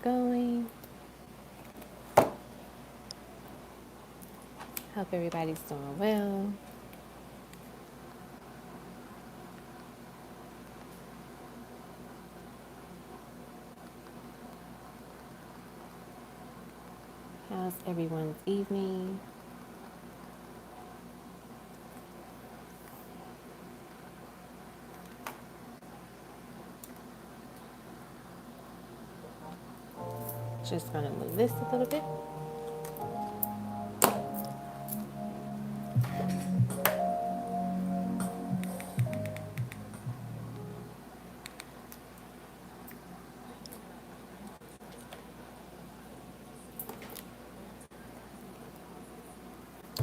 going? Hope everybody's doing well. How's everyone's evening? Just gonna move this a little bit.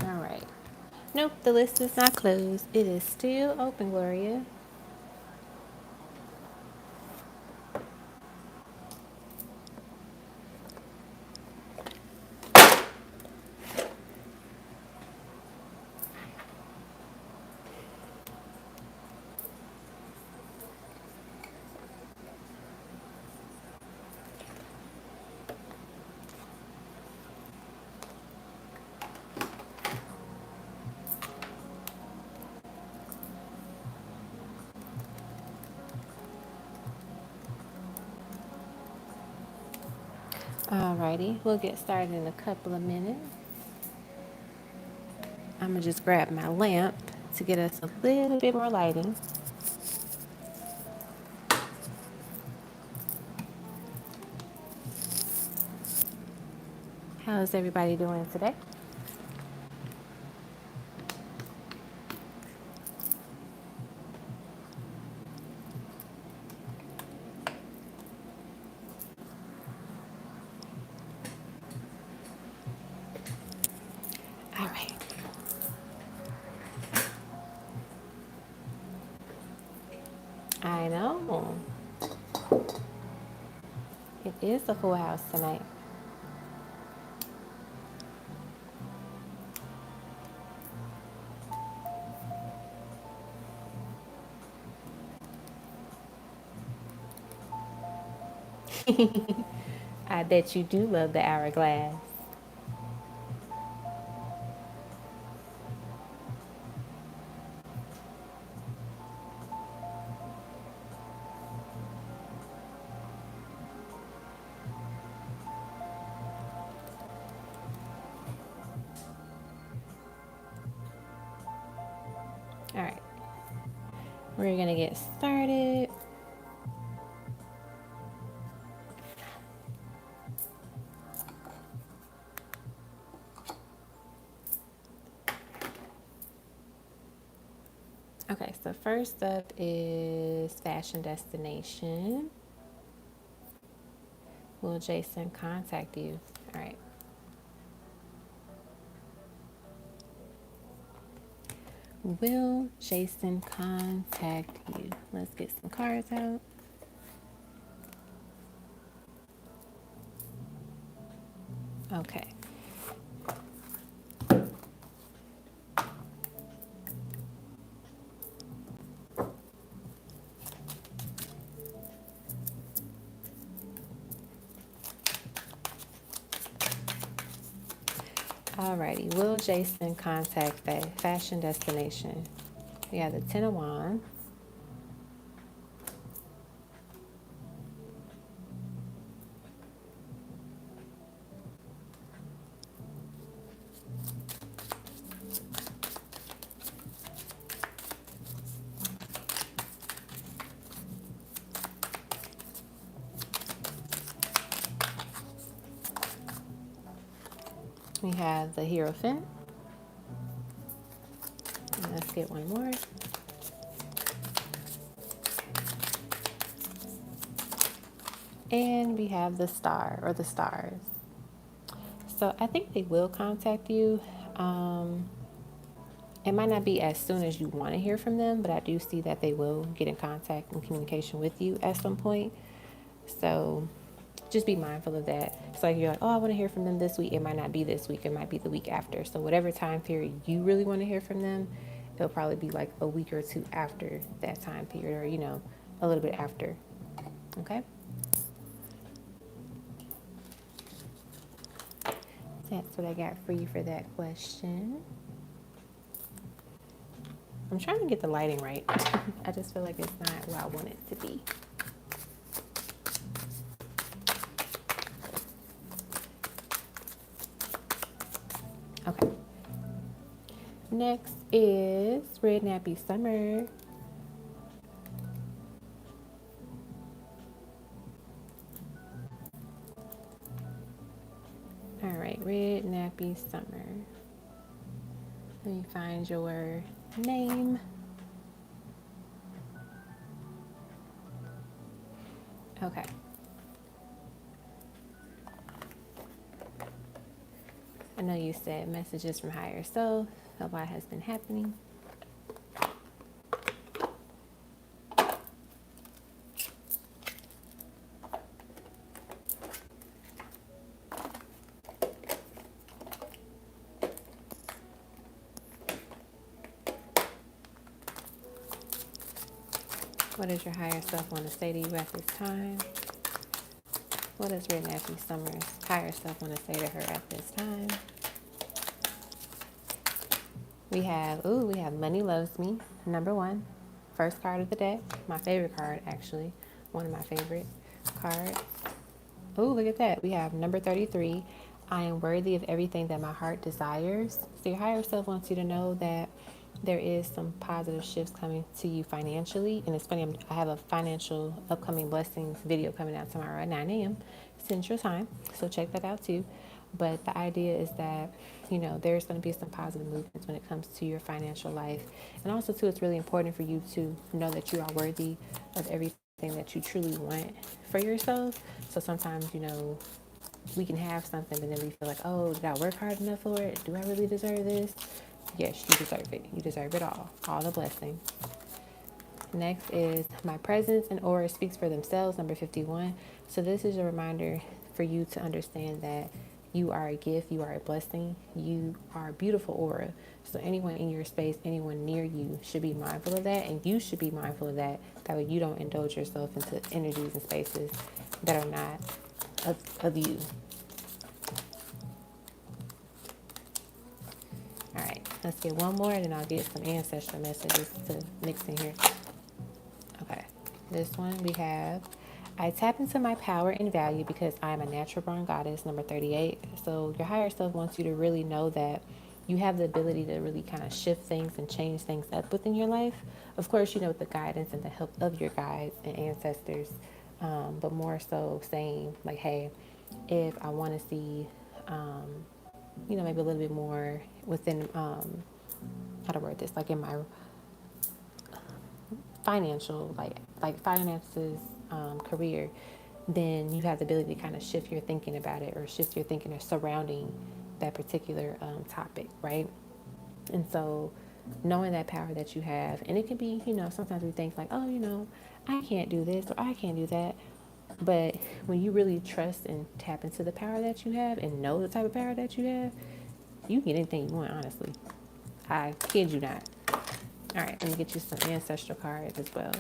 All right. Nope, the list is not closed. It is still open, Gloria. Alrighty, we'll get started in a couple of minutes. I'm gonna just grab my lamp to get us a little bit more lighting. How's everybody doing today? All right. I know. It is a full house tonight. I bet you do love the hourglass. All right. We're going to get started. Okay, so first up is fashion destination. Will Jason contact you? All right. Will Jason contact you? Let's get some cards out. Okay. Alrighty, will Jason contact that fashion destination? We have the Ten of Wands. We have the Hierophant. And let's get one more. And we have the Star or the Stars. So I think they will contact you. It might not be as soon as you want to hear from them, but I do see that they will get in contact and communication with you at some point. So just be mindful of that. So like you're like, oh, I want to hear from them this week. It might not be this week. It might be the week after. So whatever time period you really want to hear from them, it'll probably be like a week or two after that time period, or, a little bit after. Okay? That's what I got for you for that question. I'm trying to get the lighting right. I just feel like it's not where I want it to be. Okay. Next is Red Nappy Summer. All right, Red Nappy Summer. Let me find your name. Okay. I know you said messages from higher self. A lot has been happening. What does your higher self want to say to you at this time? What does Red Nappy Summer's higher self want to say to her at this time? We have Money Loves Me, number 1. First card of the deck. My favorite card, actually. One of my favorite cards. Oh, look at that. We have number 33. I am worthy of everything that my heart desires. So your higher self wants you to know that there is some positive shifts coming to you financially. And it's funny, I have a financial upcoming blessings video coming out tomorrow at 9 a.m. Central Time. So check that out too. But the idea is that, there's going to be some positive movements when it comes to your financial life. And also too, it's really important for you to know that you are worthy of everything that you truly want for yourself. So sometimes, we can have something, but then we feel like, oh, did I work hard enough for it? Do I really deserve this? Yes, you deserve it. You deserve it all the blessing. Next is my presence and aura speaks for themselves, number 51. So this is a reminder for you to understand that you are a gift, you are a blessing, you are a beautiful aura. So anyone in your space, anyone near you should be mindful of that, and you should be mindful of that. That way you don't indulge yourself into energies and spaces that are not of you. All right, let's get one more, and then I'll get some ancestral messages to mix in here. Okay, this one we have, I tap into my power and value because I am a natural born goddess, number 38. So your higher self wants you to really know that you have the ability to really kind of shift things and change things up within your life. Of course, with the guidance and the help of your guides and ancestors, but more so saying like, hey, if I want to see, maybe a little bit more within, how to word this, like in my financial, like finances, career, then you have the ability to kind of shift your thinking about it, or shift your thinking surrounding that particular topic, right? And so knowing that power that you have, and it can be, sometimes we think like, oh, I can't do this or I can't do that. But when you really trust and tap into the power that you have and know the type of power that you have, you can get anything you want, honestly. I kid you not. All right, let me get you some ancestral cards as well.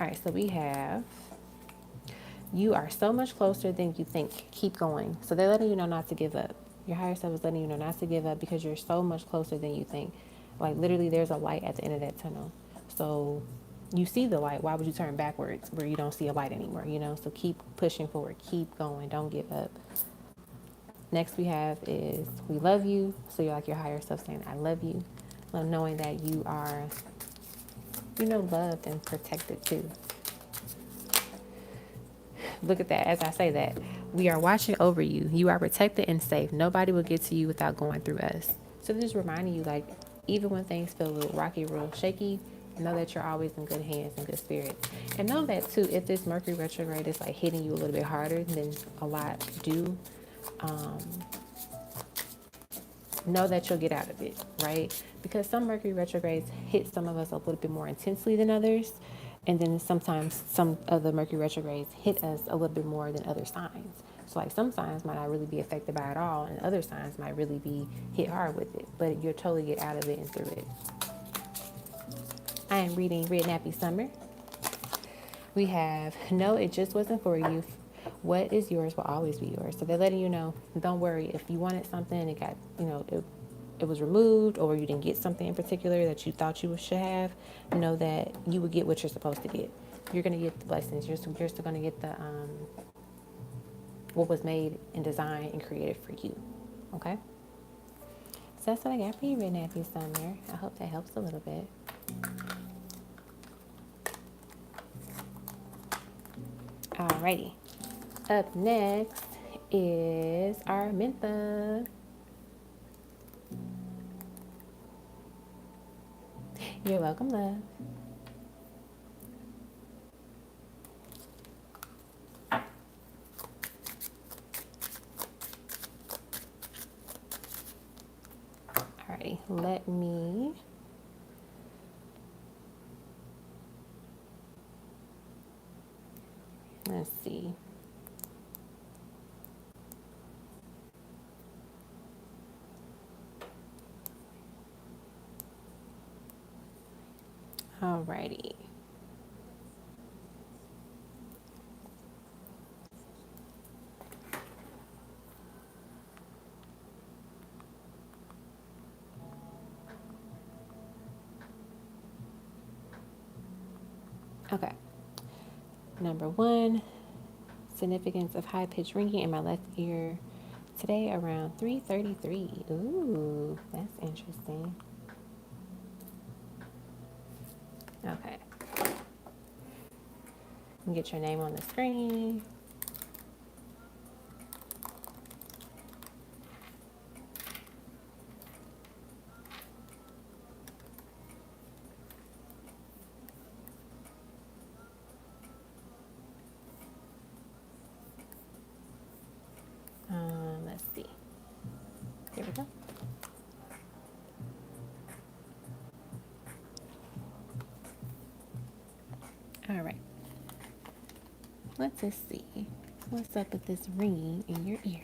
All right, so we have, you are so much closer than you think. Keep going. So they're letting you know not to give up. Your higher self is letting you know not to give up because you're so much closer than you think. Like literally there's a light at the end of that tunnel. So you see the light. Why would you turn backwards where you don't see a light anymore, So keep pushing forward. Keep going. Don't give up. Next we have is we love you. So you're like your higher self saying, I love you. Knowing that you are, loved and protected too. Look at that. As I say that, we are watching over you. You are protected and safe. Nobody will get to you without going through us. So this is reminding you, like, even when things feel a little rocky, real shaky, know that you're always in good hands and good spirits. And know that too, if this Mercury retrograde is like hitting you a little bit harder than a lot do, know that you'll get out of it, right? Because some Mercury retrogrades hit some of us a little bit more intensely than others. And then sometimes some of the Mercury retrogrades hit us a little bit more than other signs. So like some signs might not really be affected by it all, and other signs might really be hit hard with it. But you'll totally get out of it and through it. I am reading Red Nappy Summer. We have, no, it just wasn't for you. what is yours will always be yours. So they're letting you know, don't worry if you wanted something, it got, it was removed, or you didn't get something in particular that you thought you should have, know that you would get what you're supposed to get. You're going to get the blessings. You're still going to get the what was made and designed and created for you. Okay? So that's what I got for you, Brittany, at this time there. I hope that helps a little bit. Alrighty. Up next is our Mentha. You're welcome, love. Alrighty, let's see. Alrighty. Okay. Number one, significance of high-pitched ringing in my left ear today around 3:33. Ooh, that's interesting. Okay. Get your name on the screen. Let's see. Here we go. All right. Let's just see. What's up with this ringing in your ear?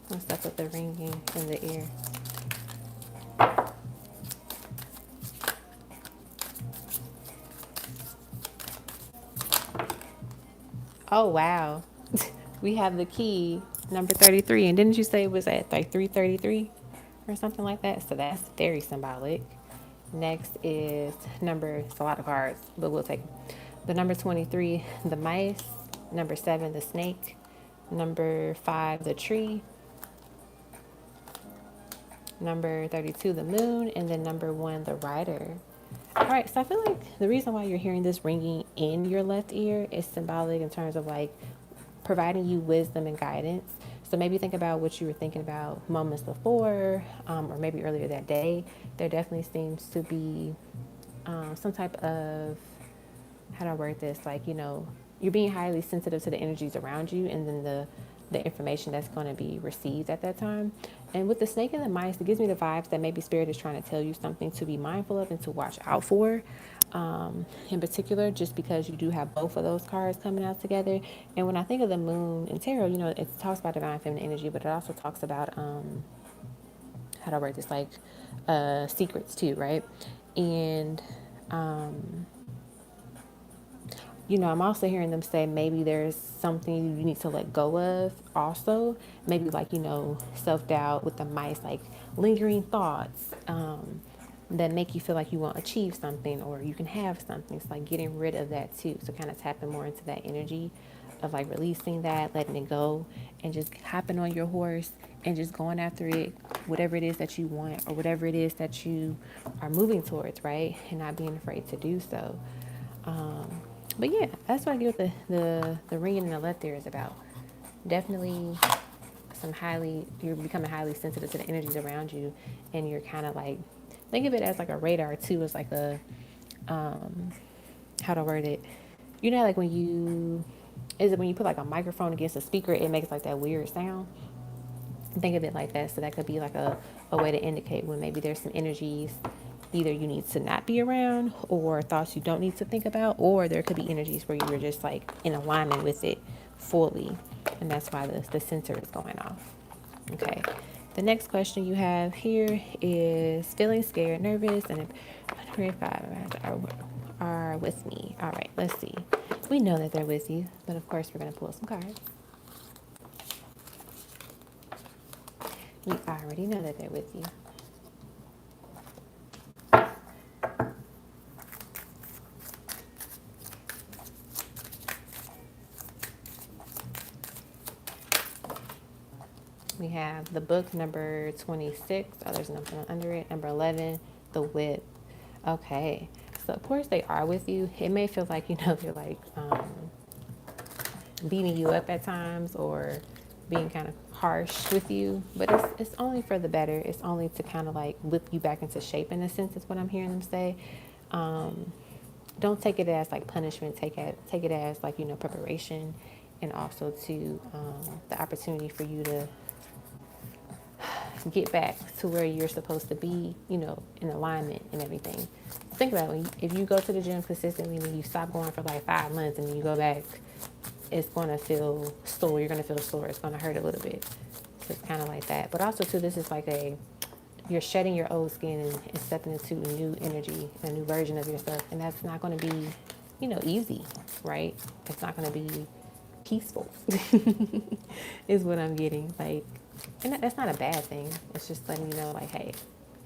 What's up with the ringing in the ear? Oh, wow. We have the key, number 33. And didn't you say it was at like 3:33 or something like that? So that's very symbolic. Next is it's a lot of cards, but we'll take the number 23, the mice, number 7, the snake, number 5, the tree, number 32, the moon, and then number 1, the rider. All right, so I feel like the reason why you're hearing this ringing in your left ear is symbolic in terms of like providing you wisdom and guidance. So maybe think about what you were thinking about moments before, or maybe earlier that day. There definitely seems to be some type of, how do I word this? Like, you're being highly sensitive to the energies around you, and then the information that's going to be received at that time. And with the snake and the mice, it gives me the vibes that maybe spirit is trying to tell you something to be mindful of and to watch out for. In particular, just because you do have both of those cards coming out together. And when I think of the moon and tarot, it talks about divine feminine energy, but it also talks about how do I word this, like secrets too, right? And I'm also hearing them say maybe there's something you need to let go of also. Maybe like, self-doubt with the mice, like lingering thoughts that make you feel like you won't achieve something or you can have something. It's like getting rid of that too. So kind of tapping more into that energy of like releasing that, letting it go, and just hopping on your horse and just going after it, whatever it is that you want or whatever it is that you are moving towards, right? And not being afraid to do so. But yeah, that's what I get with the ringing in the left ear is about. Definitely you're becoming highly sensitive to the energies around you, and you're kind of like, think of it as like a radar too. It's like a, how to word it? Like when you put like a microphone against a speaker, it makes like that weird sound. Think of it like that. So that could be like a way to indicate when maybe there's some energies either you need to not be around, or thoughts you don't need to think about, or there could be energies where you're just like in alignment with it fully, and that's why the sensor is going off. Okay, the next question you have here is feeling scared, nervous, and if are with me. All right, let's see. We know that they're with you, but of course we're going to pull some cards. We already know that they're with you. We have the book, number 26. Oh, there's nothing under it. Number 11, the whip. Okay. So, of course, they are with you. It may feel like, they're like beating you up at times or being kind of harsh with you. But it's only for the better. It's only to kind of like whip you back into shape, in a sense, is what I'm hearing them say. Don't take it as like punishment. Take it as like, preparation, and also to the opportunity for you to get back to where you're supposed to be, in alignment and everything. Think about it. If you go to the gym consistently and you stop going for like 5 months and you go back, it's going to feel sore. You're going to feel sore. It's going to hurt a little bit. So it's kind of like that. But also, too, this is like you're shedding your old skin and stepping into a new energy, a new version of yourself. And that's not going to be, easy, right? It's not going to be peaceful, is what I'm getting. Like, and that's not a bad thing. It's just letting you know, like, hey,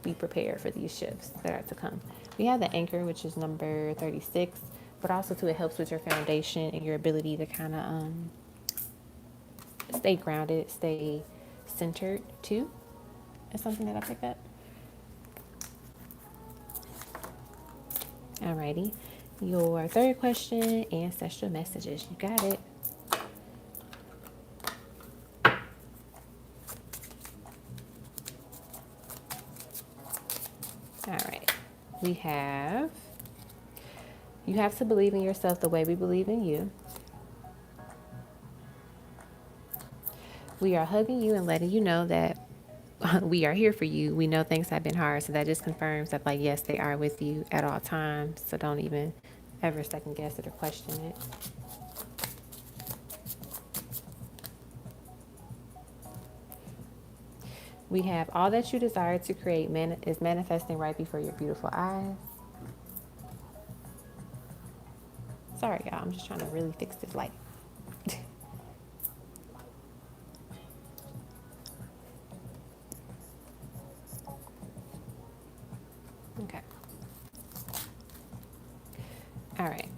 be prepared for these shifts that are to come. We have the anchor, which is number 36, but also too, it helps with your foundation and your ability to kind of stay grounded, stay centered too. Is something that I picked up. Alrighty. Your third question, ancestral messages. You got it. All right, you have to believe in yourself the way we believe in you. We are hugging you and letting you know that we are here for you. We know things have been hard, so that just confirms that, like, yes, they are with you at all times. So don't even ever second guess it or question it. We have all that you desire to create is manifesting right before your beautiful eyes. Sorry, y'all. I'm just trying to really fix this light. Okay. All right.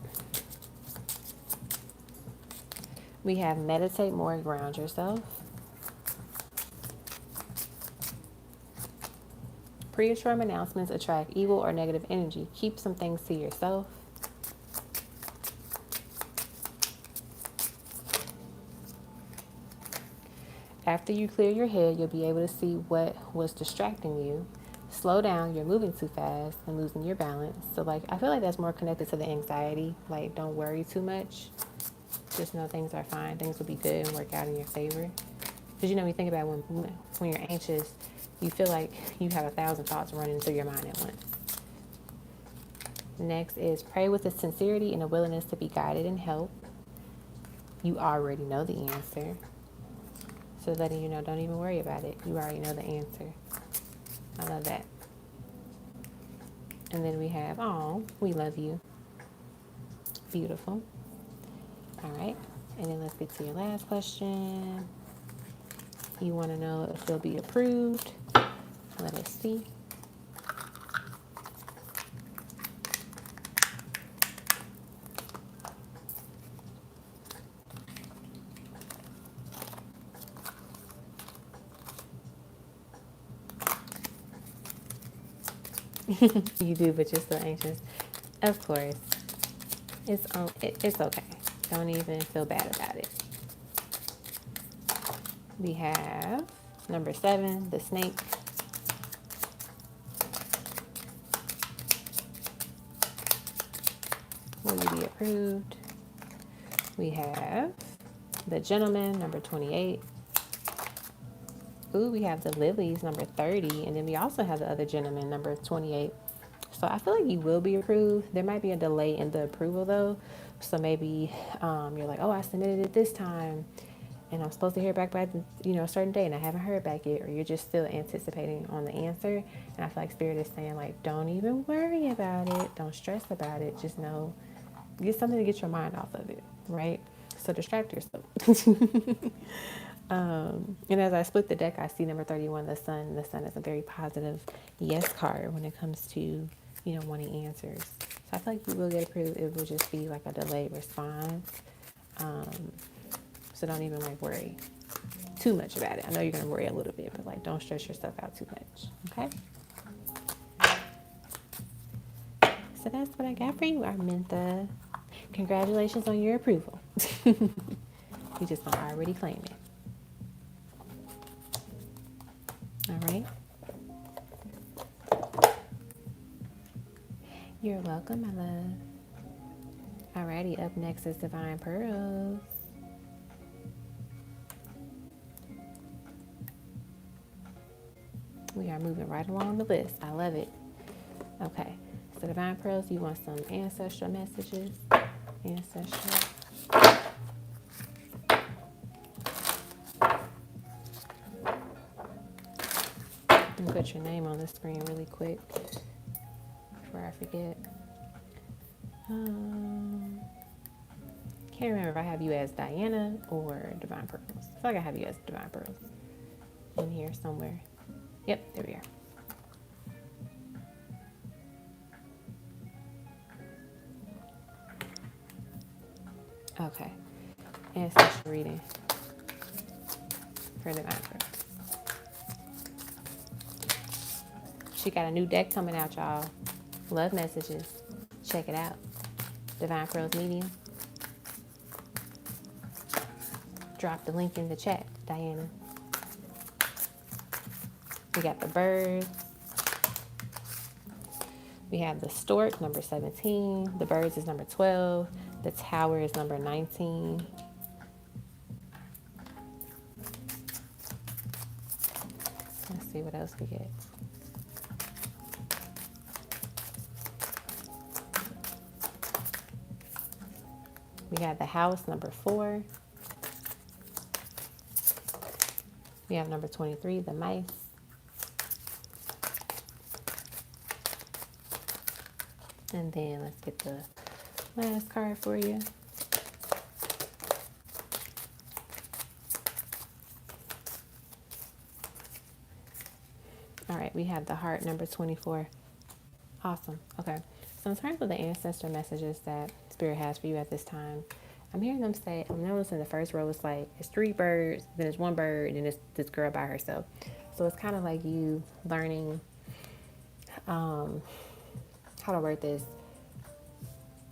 We have meditate more and ground yourself. Preterm announcements attract evil or negative energy. Keep some things to yourself. After you clear your head, you'll be able to see what was distracting you. Slow down, you're moving too fast and losing your balance. So, like, I feel like that's more connected to the anxiety. Like, don't worry too much. Just know things are fine. Things will be good and work out in your favor. Because, you think about when you're anxious, you feel like you have 1,000 thoughts running through your mind at once. Next is pray with a sincerity and a willingness to be guided and help. You already know the answer. So letting you know, don't even worry about it. You already know the answer. I love that. And then we have, oh, we love you. Beautiful. All right. And then let's get to your last question. You want to know if they'll be approved. Let us see. You do, but you're still anxious. Of course. It's okay. Don't even feel bad about it. We have number 7, the snake. Will you be approved? We have the gentleman, number 28. food, we have the lilies, number 30. And then we also have the other gentleman, number 28. So I feel like you will be approved. There might be a delay in the approval though. So maybe you're like, oh, I submitted it this time and I'm supposed to hear back by a certain day and I haven't heard back yet, or you're just still anticipating on the answer. And I feel like Spirit is saying, like, don't even worry about it. Don't stress about it. Just know, get something to get your mind off of it, right? So distract yourself. And as I split the deck, I see number 31, the sun. The sun is a very positive yes card when it comes to, wanting answers. So I feel like you will get approved. It will just be like a delayed response. So don't even like worry too much about it. I know you're going to worry a little bit, but like don't stress yourself out too much. Okay. So that's what I got for you, Mentha. Congratulations on your approval. You just gonna already claim it. All right. You're welcome, my love. Alrighty, up next is Divine Pearls. We are moving right along the list. I love it. Okay, so Divine Pearls, you want some ancestral messages? Ancestral. I'm gonna put your name on the screen really quick before I forget. Can't remember if I have you as Diana or Divine Pearls. I feel like I have you as Divine Pearls in here somewhere. Yep, there we are. Okay, ancestral reading for Divine Pearls. She got a new deck coming out, y'all. Love messages. Check it out. Divine Pearls Medium. Drop the link in the chat, Diana. We got the birds. We have the stork, number 17. The birds is number 12. The tower is number 19. Let's see what else we get. We have the house, number 4. We have number 23, the mice. And then let's get the last card for you. All right, we have the heart, number 24. Awesome. Okay. So in terms of the ancestor messages that Spirit has for you at this time, I'm hearing them say, I'm noticing the first row is like, it's 3 birds, then it's 1 bird, and then it's this girl by herself. So it's kind of like you learning, how to word this,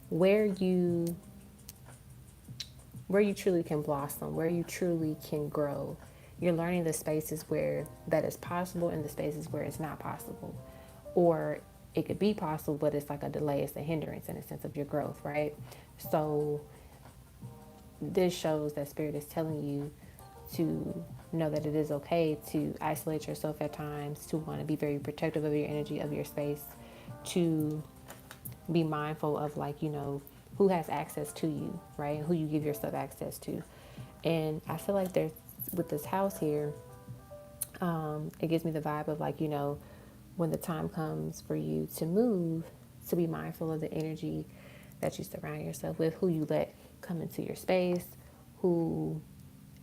where you truly can blossom, where you truly can grow. You're learning the spaces where that is possible and the spaces where it's not possible. Or it could be possible, but it's like a delay, it's a hindrance in a sense of your growth, right? So this shows that Spirit is telling you to know that it is okay to isolate yourself at times, to want to be very protective of your energy, of your space, to be mindful of like, who has access to you, right? Who you give yourself access to. And I feel like there's, with this house here, it gives me the vibe of like, when the time comes for you to move, to be mindful of the energy that you surround yourself with, who you let come into your space, who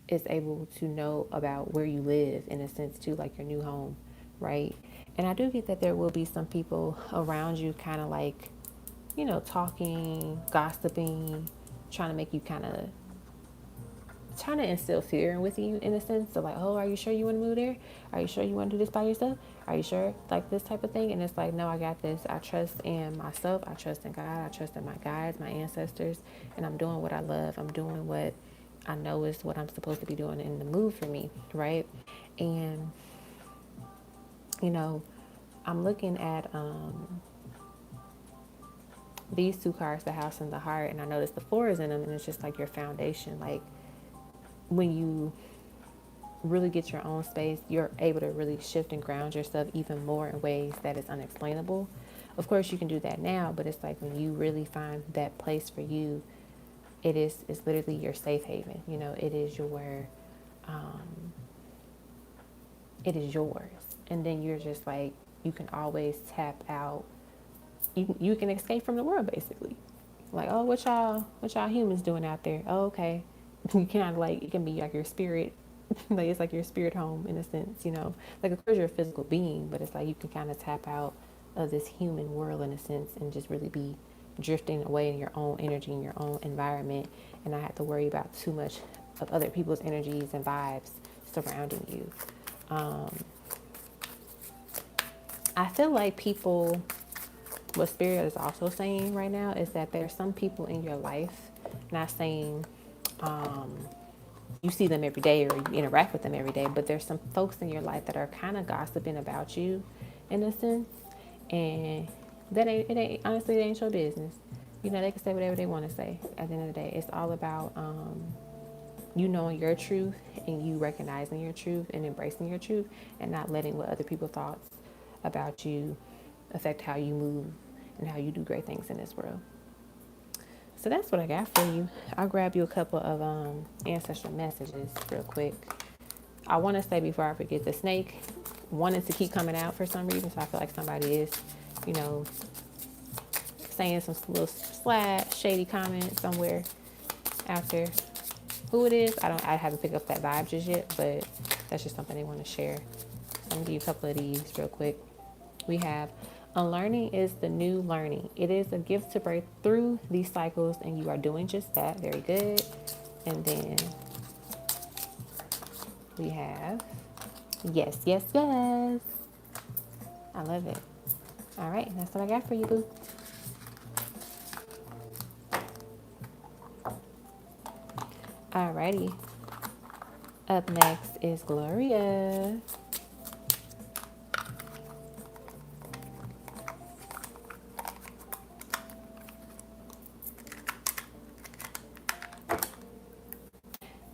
is able to know about where you live, in a sense too, like your new home, right? And I do get that there will be some people around you kind of like, talking, gossiping, trying to make you trying to instill fear with you, in a sense. So like, oh, are you sure you want to move there? Are you sure you want to do this by yourself? Are you sure? Like this type of thing. And it's like, no, I got this. I trust in myself. I trust in God. I trust in my guides, my ancestors. And I'm doing what I love. I'm doing what I know is what I'm supposed to be doing in the move for me, right? And, I'm looking at these 2 cards, the house and the heart, and I noticed the 4 is in them, and it's just like your foundation. Like when you really get your own space, you're able to really shift and ground yourself even more in ways that is unexplainable. Of course, you can do that now, but it's like when you really find that place for you, it's literally your safe haven. You know, um, it is yours, and then you're just like, you can always tap out. You can escape from the world basically. Like, oh, what y'all humans doing out there? Oh, okay. You kind of like, it can be like your spirit, like it's like your spirit home in a sense, you know. Like, of course you're a physical being, but it's like you can kind of tap out of this human world in a sense and just really be drifting away in your own energy, in your own environment, and not have to worry about too much of other people's energies and vibes surrounding you. Um, I feel like people, what spirit is also saying right now is that there's some people in your life, not saying um, you see them every day or you interact with them every day, but there's some folks in your life that are kind of gossiping about you in a sense, and that ain't, it ain't, honestly, it ain't your business. You know, they can say whatever they want to say. At the end of the day, it's all about you knowing your truth and you recognizing your truth and embracing your truth, and not letting what other people thoughts about you affect how you move and how you do great things in this world. So that's what I got for you. I'll grab you a couple of ancestral messages real quick. I want to say before I forget, the snake wanted to keep coming out for some reason, so I feel like somebody is, you know, saying some little slat, shady comment somewhere out there. Who it is, I haven't picked up that vibe just yet, but that's just something they want to share. So I'm gonna give you a couple of these real quick. We have, unlearning is the new learning. It is a gift to break through these cycles, and you are doing just that. Very good. And then we have, yes, yes, yes. I love it. All right, that's what I got for you, boo. Alrighty. Up next is Gloria.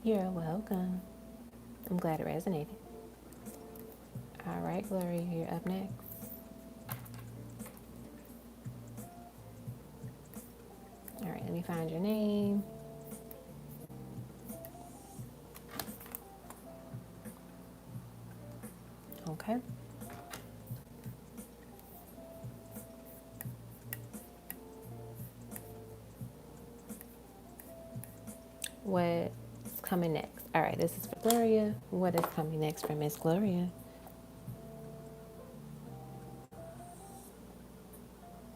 You're welcome. I'm glad it resonated. All right, Gloria, you're up next. All right, let me find your name. Okay. What's coming next? All right, this is for Gloria. What is coming next for Miss Gloria?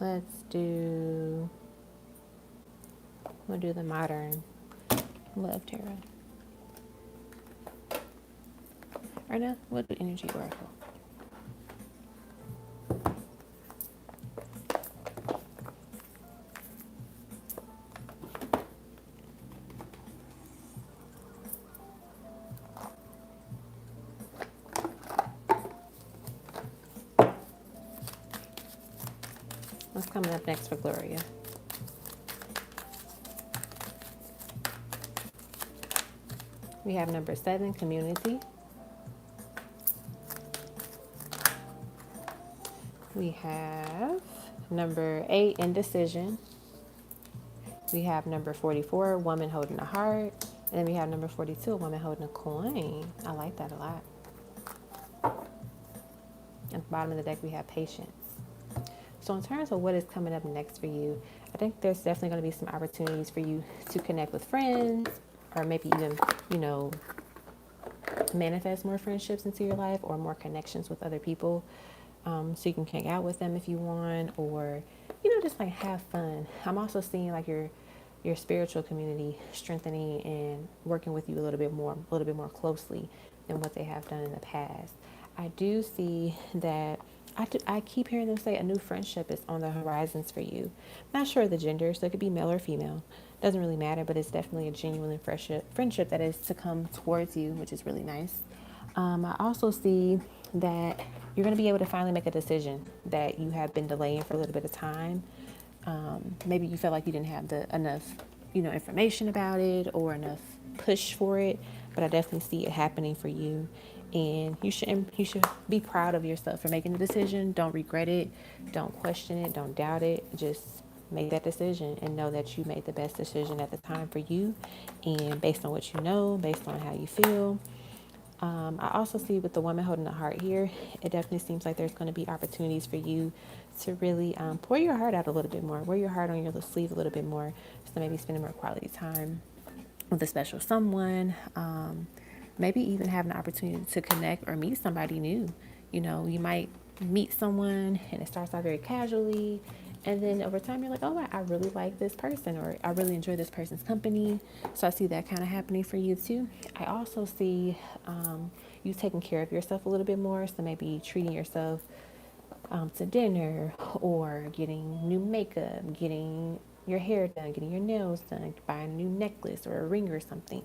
We'll do the modern love tarot. Or no, we'll do energy oracle. What's coming up next for Gloria? We have number 7, community. We have number 8, indecision. We have number 44, woman holding a heart. And then we have number 42, a woman holding a coin. I like that a lot. At the bottom of the deck, we have patience. So in terms of what is coming up next for you, I think there's definitely going to be some opportunities for you to connect with friends, or maybe even, you know, manifest more friendships into your life or more connections with other people. So you can hang out with them if you want, or, you know, just like have fun. I'm also seeing like your spiritual community strengthening and working with you a little bit more closely than what they have done in the past. I do see that I keep hearing them say a new friendship is on the horizons for you. I'm not sure of the gender, so it could be male or female. Doesn't really matter, but it's definitely a genuine friendship that is to come towards you, which is really nice. I also see that you're going to be able to finally make a decision that you have been delaying for a little bit of time. Maybe you felt like you didn't have enough, you know, information about it or enough push for it. but I definitely see it happening for you. And you should be proud of yourself for making the decision. Don't regret it. Don't question it. Don't doubt it. Just make that decision and know that you made the best decision at the time for you, and based on what you know, based on how you feel. I also see with the woman holding the heart here, it definitely seems like there's going to be opportunities for you to really pour your heart out a little bit more, wear your heart on your little sleeve a little bit more. So maybe spending more quality time with a special someone, maybe even having the opportunity to connect or meet somebody new. You know, you might meet someone and it starts out very casually, and then over time you're like, oh, I really like this person, or I really enjoy this person's company. So I see that kind of happening for you too. I also see you taking care of yourself a little bit more. So maybe treating yourself to dinner, or getting new makeup, getting your hair done, getting your nails done, buying a new necklace or a ring or something.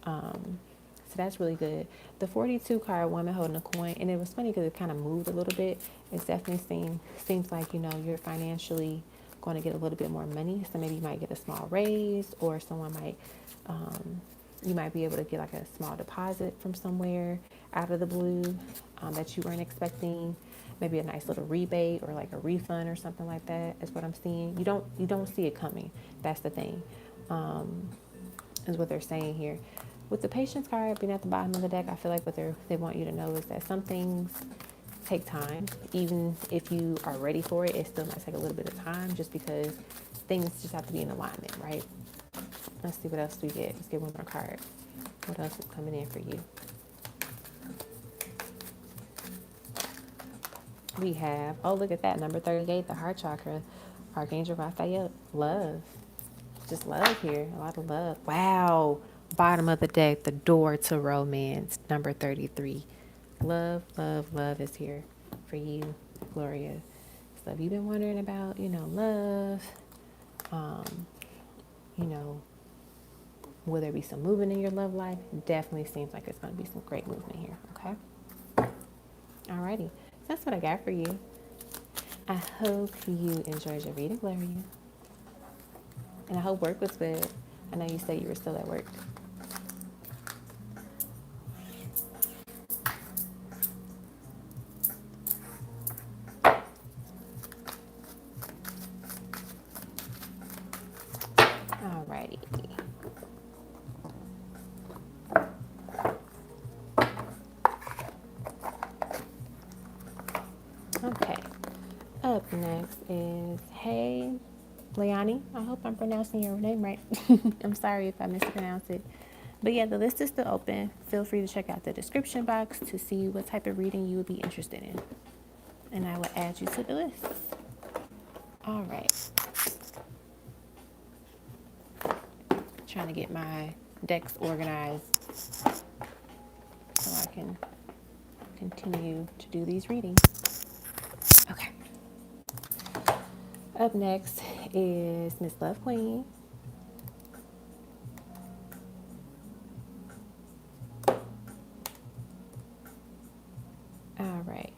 So that's really good. The 42 card, woman holding a coin, and it was funny because it kind of moved a little bit. It's definitely seems like, you know, you're financially going to get a little bit more money. So maybe you might get a small raise, or someone might, you might be able to get like a small deposit from somewhere out of the blue that you weren't expecting. Maybe a nice little rebate or like a refund or something like that is what I'm seeing. You don't see it coming. That's the thing, is what they're saying here. With the patience card being at the bottom of the deck, I feel like what they want you to know is that some things take time. Even if you are ready for it, it still might take a little bit of time, just because things just have to be in alignment, right? Let's see what else we get. Let's get one more card. What else is coming in for you? We have, oh, look at that, number 38, the heart chakra, Archangel Raphael. Love. Just love here. A lot of love. Wow. Bottom of the deck, the door to romance, number 33. Love, love, love is here for you, Gloria. So if you've been wondering about, you know, love, you know, will there be some movement in your love life? Definitely seems like it's going to be some great movement here, okay? Alrighty. That's what I got for you. I hope you enjoyed your reading, Gloria. And I hope work was good. I know you said you were still at work. Alrighty. Okay. Up next is Hey Leonie. I hope I'm pronouncing your name right. I'm sorry if I mispronounce it. But yeah, the list is still open. Feel free to check out the description box to see what type of reading you would be interested in, and I will add you to the list. All right. Trying to get my decks organized so I can continue to do these readings. Okay. Up next is Miss Love Queen. All right.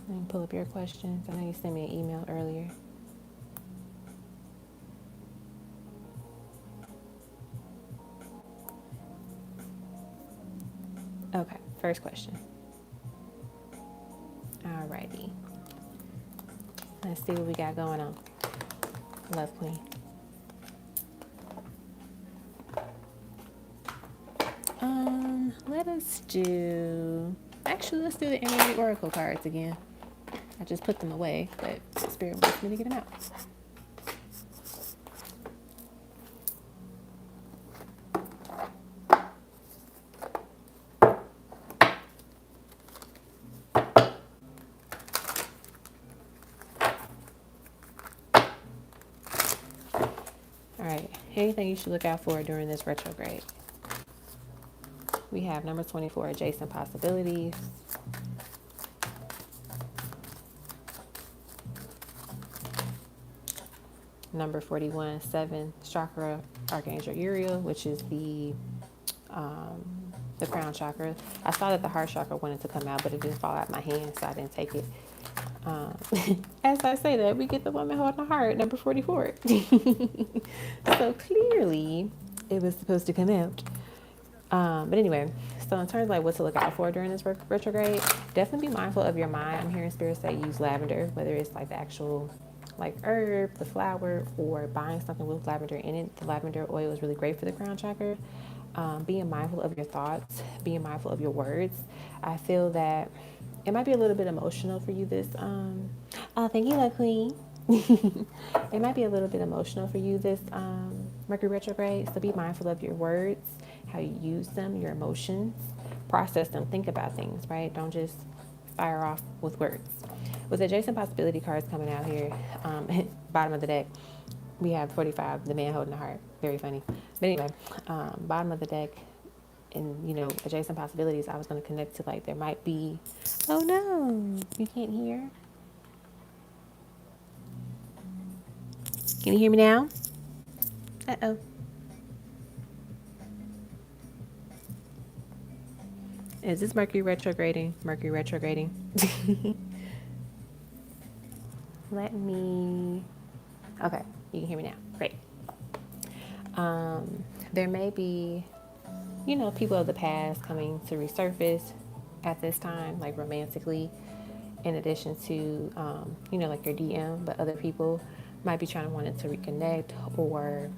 Let me pull up your questions. I know you sent me an email earlier. Okay, first question. All righty. Let's see what we got going on. Love Queen. Let's do the Energy Oracle cards again. I just put them away, but Spirit wants me to get them out. All right, anything you should look out for during this retrograde? We have number 24, adjacent possibilities. Number 41, 7, chakra, Archangel Uriel, which is the crown chakra. I saw that the heart chakra wanted to come out, but it didn't fall out of my hand, so I didn't take it. As I say that, we get the woman holding the heart, number 44. So clearly, it was supposed to come out. But anyway, so in terms of like what to look out for during this retrograde, definitely be mindful of your mind. I'm hearing spirits that use lavender, whether it's like the actual like herb, the flower, or buying something with lavender in it. The lavender oil is really great for the crown chakra. Being mindful of your thoughts, being mindful of your words. I feel that it might be a little bit emotional for you this oh, thank you, love queen. It might be a little bit emotional for you this Mercury retrograde, so be mindful of your words, how you use them, your emotions, process them, think about things, right? Don't just fire off with words. With adjacent possibility cards coming out here, bottom of the deck, we have 45, the man holding the heart. Very funny. But anyway, bottom of the deck, and adjacent possibilities, I was going to connect to like there might be, oh no, you can't hear. Can you hear me now? Uh-oh. Is this Mercury retrograding? Mercury retrograding. Let me. Okay, you can hear me now. Great. There may be, people of the past coming to resurface at this time, like romantically, in addition to, like your DM, but other people might be trying to want to reconnect or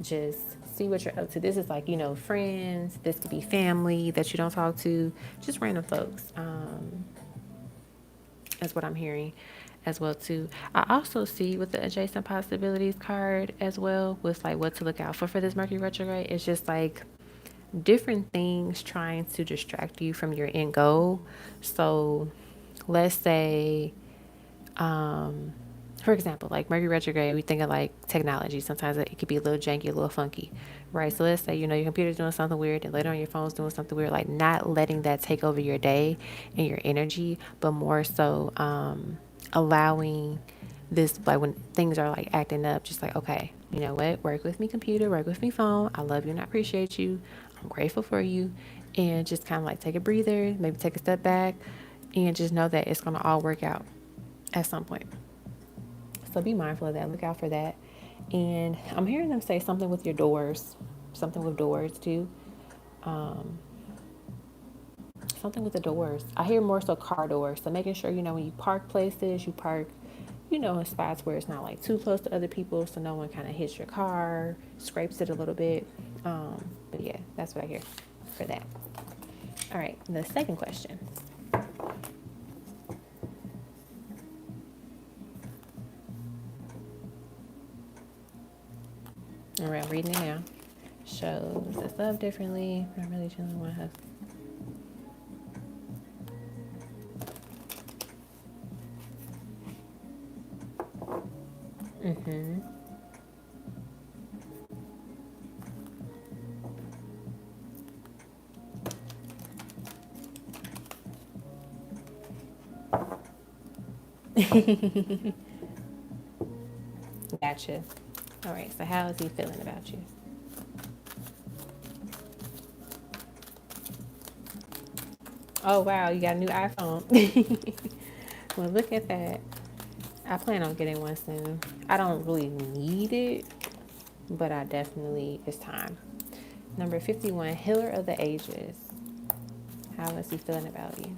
just see what you're up to. This is like, friends. This could be family that you don't talk to, just random folks. That's what I'm hearing as well too. I also see with the adjacent possibilities card as well with like what to look out for this Mercury retrograde. It's just like different things trying to distract you from your end goal. So let's say, for example, like Mercury retrograde, we think of like technology. Sometimes it could be a little janky, a little funky, right? So let's say, your computer's doing something weird and later on your phone's doing something weird, like not letting that take over your day and your energy, but more so allowing this, like when things are like acting up, just like, okay, you know what? Work with me, computer, work with me, phone. I love you and I appreciate you. I'm grateful for you. And just kind of like take a breather, maybe take a step back and just know that it's going to all work out at some point. So be mindful of that. Look out for that. And I'm hearing them say something with your doors, something with doors too. Something with the doors. I hear more so car doors. So making sure, when you park places, you park, in spots where it's not like too close to other people. So no one kind of hits your car, scrapes it a little bit. But yeah, that's what I hear for that. All right. The second question. All right, I'm reading it now. Shows this love differently. I'm really chilling with her. Mm-hmm. Gotcha. All right, so how is he feeling about you? Oh, wow, you got a new iPhone. Well, look at that. I plan on getting one soon. I don't really need it, but I definitely, it's time. Number 51, Healer of the Ages. How is he feeling about you?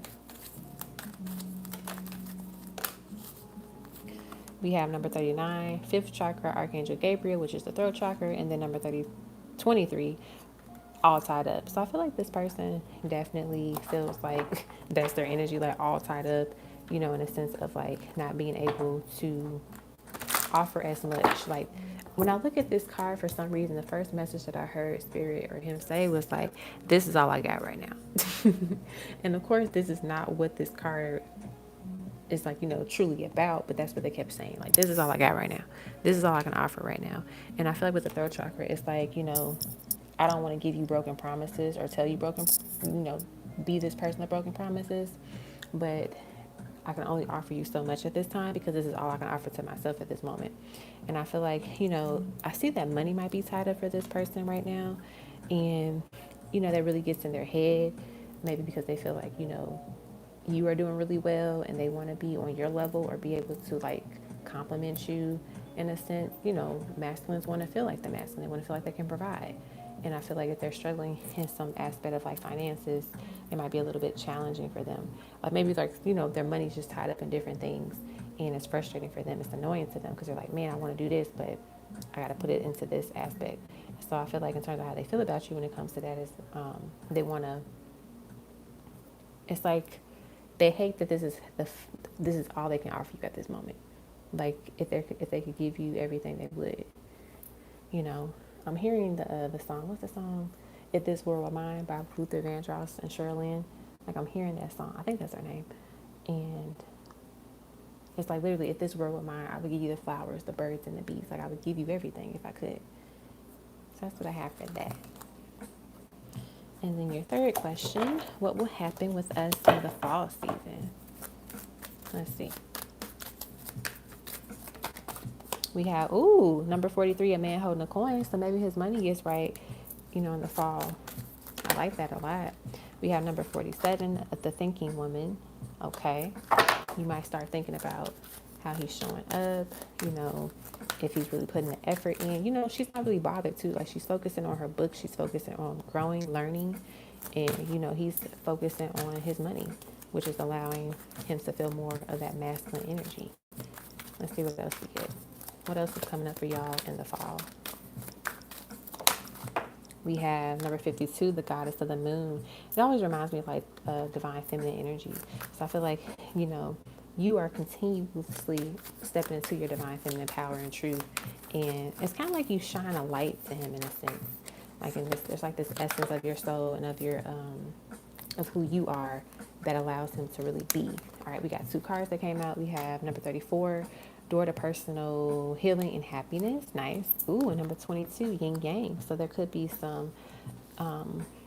We have number 39, fifth chakra, Archangel Gabriel, which is the throat chakra, and then number 23, all tied up. So I feel like this person definitely feels like that's their energy, like all tied up, in a sense of like not being able to offer as much. Like when I look at this card, for some reason, the first message that I heard Spirit or him say was like, this is all I got right now. And of course, this is not what this card is like, truly about, but that's what they kept saying. Like, this is all I got right now. This is all I can offer right now. And I feel like with the third chakra, it's like, I don't want to give you broken promises or tell you be this person of broken promises, but I can only offer you so much at this time because this is all I can offer to myself at this moment. And I feel like, I see that money might be tied up for this person right now. And, that really gets in their head, maybe because they feel like, you are doing really well and they want to be on your level or be able to like compliment you in a sense. Masculines want to feel like the masculine. They want to feel like they can provide. And I feel like if they're struggling in some aspect of like finances, it might be a little bit challenging for them. Like maybe like, you know, their money's just tied up in different things and it's frustrating for them. It's annoying to them because they're like, man, I want to do this, but I got to put it into this aspect. So I feel like in terms of how they feel about you when it comes to that is they want to, it's like they hate that this is all they can offer you at this moment. Like if they could give you everything, they would. You know, I'm hearing the song. What's the song? If This World Were Mine by Luther Vandross and Sherilyn. Like I'm hearing that song. I think that's her name. And it's like literally, if this world were mine, I would give you the flowers, the birds, and the bees. Like I would give you everything if I could. So that's what I have for that. And then your third question, what will happen with us in the fall season? Let's see. We have, number 43, a man holding a coin. So maybe his money gets right, you know, in the fall. I like that a lot. We have number 47, the thinking woman. Okay. You might start thinking about how he's showing up, you know, if he's really putting the effort in. You know, she's not really bothered too. Like she's focusing on her book. She's focusing on growing, learning. And, you know, he's focusing on his money, which is allowing him to feel more of that masculine energy. Let's see what else we get. What else is coming up for y'all in the fall? We have number 52, the goddess of the moon. It always reminds me of like divine feminine energy. So I feel like, you know, you are continuously stepping into your divine feminine power and truth. And it's kind of like you shine a light to him in a sense. Like in this, there's like this essence of your soul and of your, of who you are that allows him to really be. All right, we got 2 cards that came out. We have number 34, door to personal healing and happiness. Nice. Ooh, and number 22, yin yang. So there could be some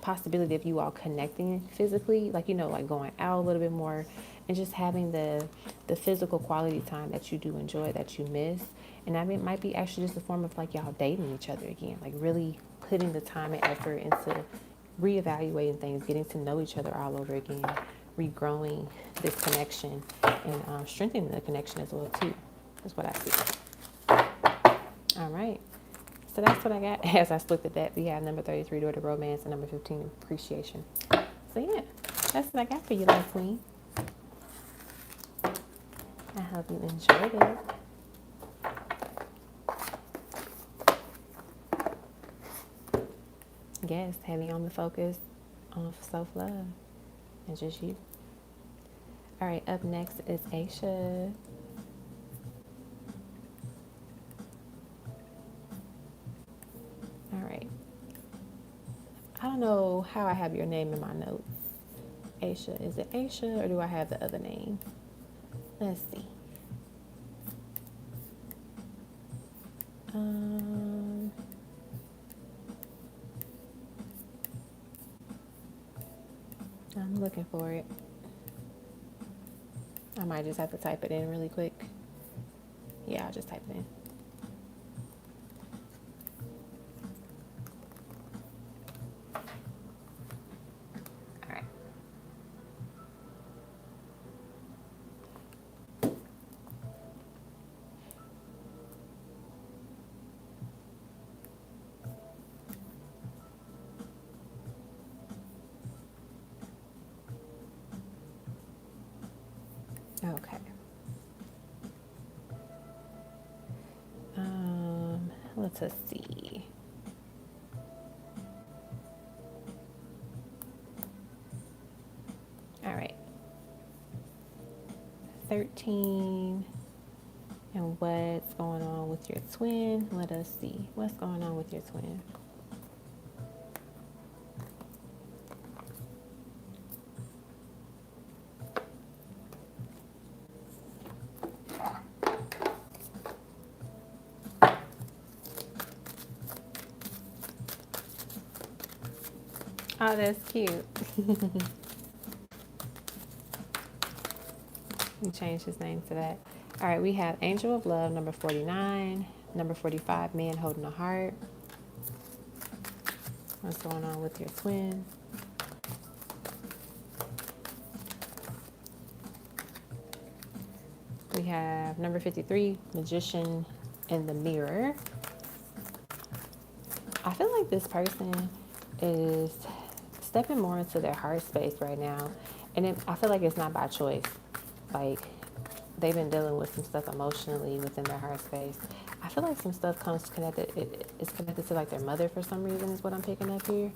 possibility of you all connecting physically, like, you know, like going out a little bit more and just having the physical quality time that you do enjoy, that you miss. And I mean, it might be actually just a form of like y'all dating each other again, like really putting the time and effort into reevaluating things, getting to know each other all over again, regrowing this connection and strengthening the connection as well too. That's what I see. All right. So that's what I got. As I looked at that, we have number 33, door to romance, and number 15, appreciation. So yeah, that's what I got for you, little queen. I hope you enjoyed it. Yes, heavy on the focus on self-love and just you. All right, up next is Aisha. All right. I don't know how I have your name in my notes. Aisha. Is it Aisha or do I have the other name? Let's see. I'm looking for it. I might just have to type it in really quick. Yeah, I'll just type it in. All right. Okay. Let's see. All right. 13. And what's going on with your twin? Let us see. What's going on with your twin? Oh, that's cute. We changed his name to that. All right, we have Angel of Love, number 49. Number 45, Man Holding a Heart. What's going on with your twin? We have number 53, Magician in the Mirror. I feel like this person is stepping more into their heart space right now. And I feel like it's not by choice. Like, they've been dealing with some stuff emotionally within their heart space. I feel like some stuff comes connected. It's connected to like their mother for some reason is what I'm picking up here.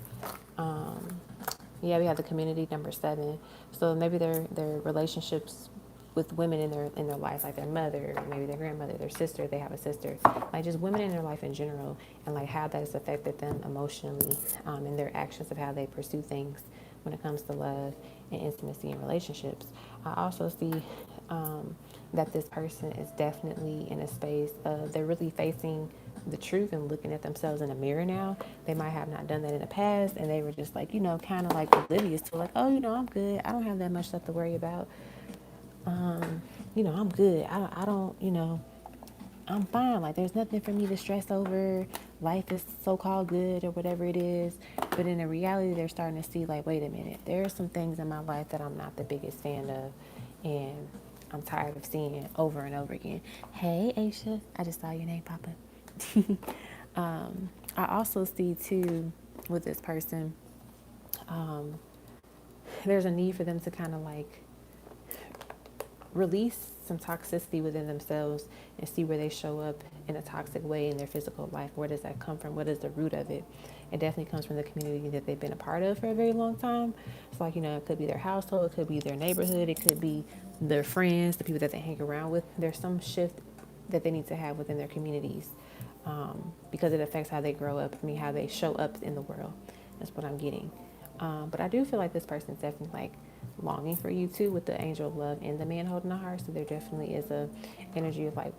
Yeah, we have the community number 7. So maybe their relationships with women in their life, like their mother, maybe their grandmother, their sister, they have a sister, like just women in their life in general, and like how that has affected them emotionally, and their actions of how they pursue things when it comes to love and intimacy and relationships. I also see that this person is definitely in a space of they're really facing the truth and looking at themselves in a mirror now. They might have not done that in the past, and they were just like, kind of like oblivious to like, oh, I'm good. I don't have that much stuff to worry about. I'm good. I don't, I'm fine. Like, there's nothing for me to stress over. Life is so-called good or whatever it is. But in the reality, they're starting to see, like, wait a minute. There are some things in my life that I'm not the biggest fan of. And I'm tired of seeing over and over again. Hey, Aisha. I just saw your name pop up. I also see, too, with this person, there's a need for them to kind of, like, release some toxicity within themselves and see where they show up in a toxic way in their physical life. Where does that come from? What is the root of it? It definitely comes from the community that they've been a part of for a very long time. It's like, it could be their household, it could be their neighborhood, it could be their friends, the people that they hang around with. There's some shift that they need to have within their communities, because it affects how they grow up, how they show up in the world. That's what I'm getting. But I do feel like this person is definitely like longing for you too, with the angel of love and the man holding the heart. So there definitely is a energy of like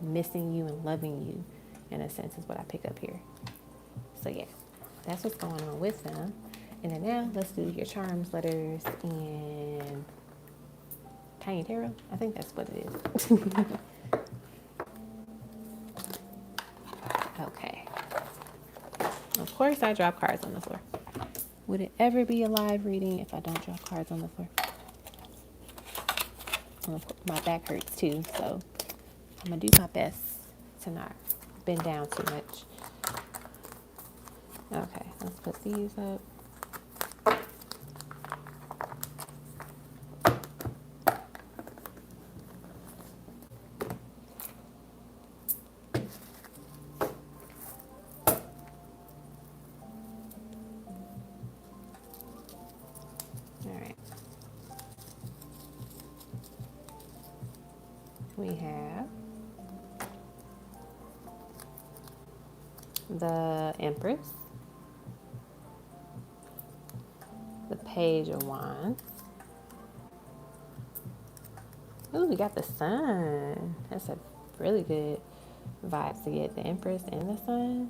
missing you and loving you, in a sense, is what I pick up here. So yeah, that's what's going on with them. And then now let's do your charms letters and tiny tarot. I think that's what it is. Okay. Of course, I drop cards on the floor. Would it ever be a live reading if I don't drop cards on the floor? My back hurts too, so I'm going to do my best to not bend down too much. Okay, let's put these up. We have the Empress, the Page of Wands. Ooh, we got the Sun. That's a really good vibe to get, the Empress and the Sun.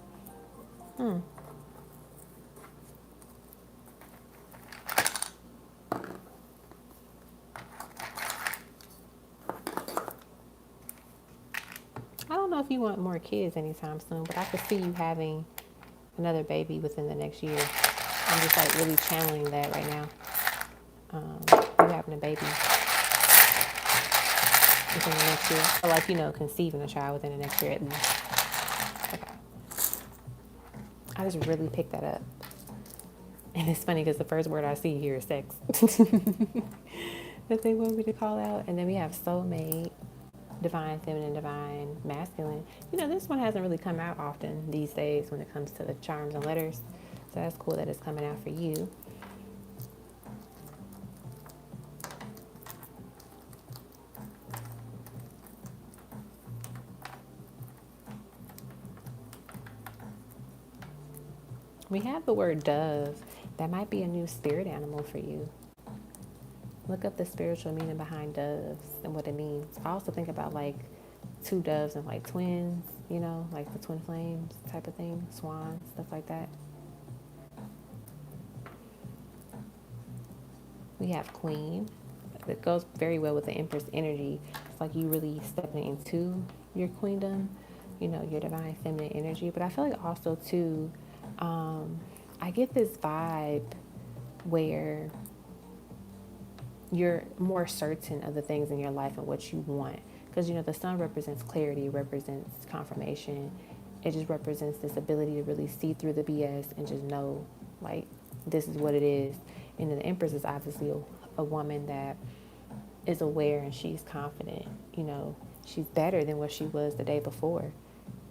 I don't know if you want more kids anytime soon, but I could see you having another baby within the next year. I'm just like really channeling that right now. You having a baby within the next year, or like, conceiving a child within the next year at least. Okay. I just really picked that up. And it's funny because the first word I see here is sex. That they want me to call out. And then we have soulmate, divine feminine, divine masculine. This one hasn't really come out often these days when it comes to the charms and letters. So that's cool that it's coming out for you. We have the word dove. That might be a new spirit animal for you. Look up the spiritual meaning behind doves and what it means. I also think about like two doves and like twins, like the twin flames type of thing, swans, stuff like that. We have Queen. It goes very well with the Empress energy. It's like you really stepping into your queendom, your divine feminine energy. But I feel like also too, I get this vibe where you're more certain of the things in your life and what you want. Because, the sun represents clarity, represents confirmation, it just represents this ability to really see through the BS and just know, like, this is what it is. And then the Empress is obviously a woman that is aware and she's confident. You know, she's better than what she was the day before.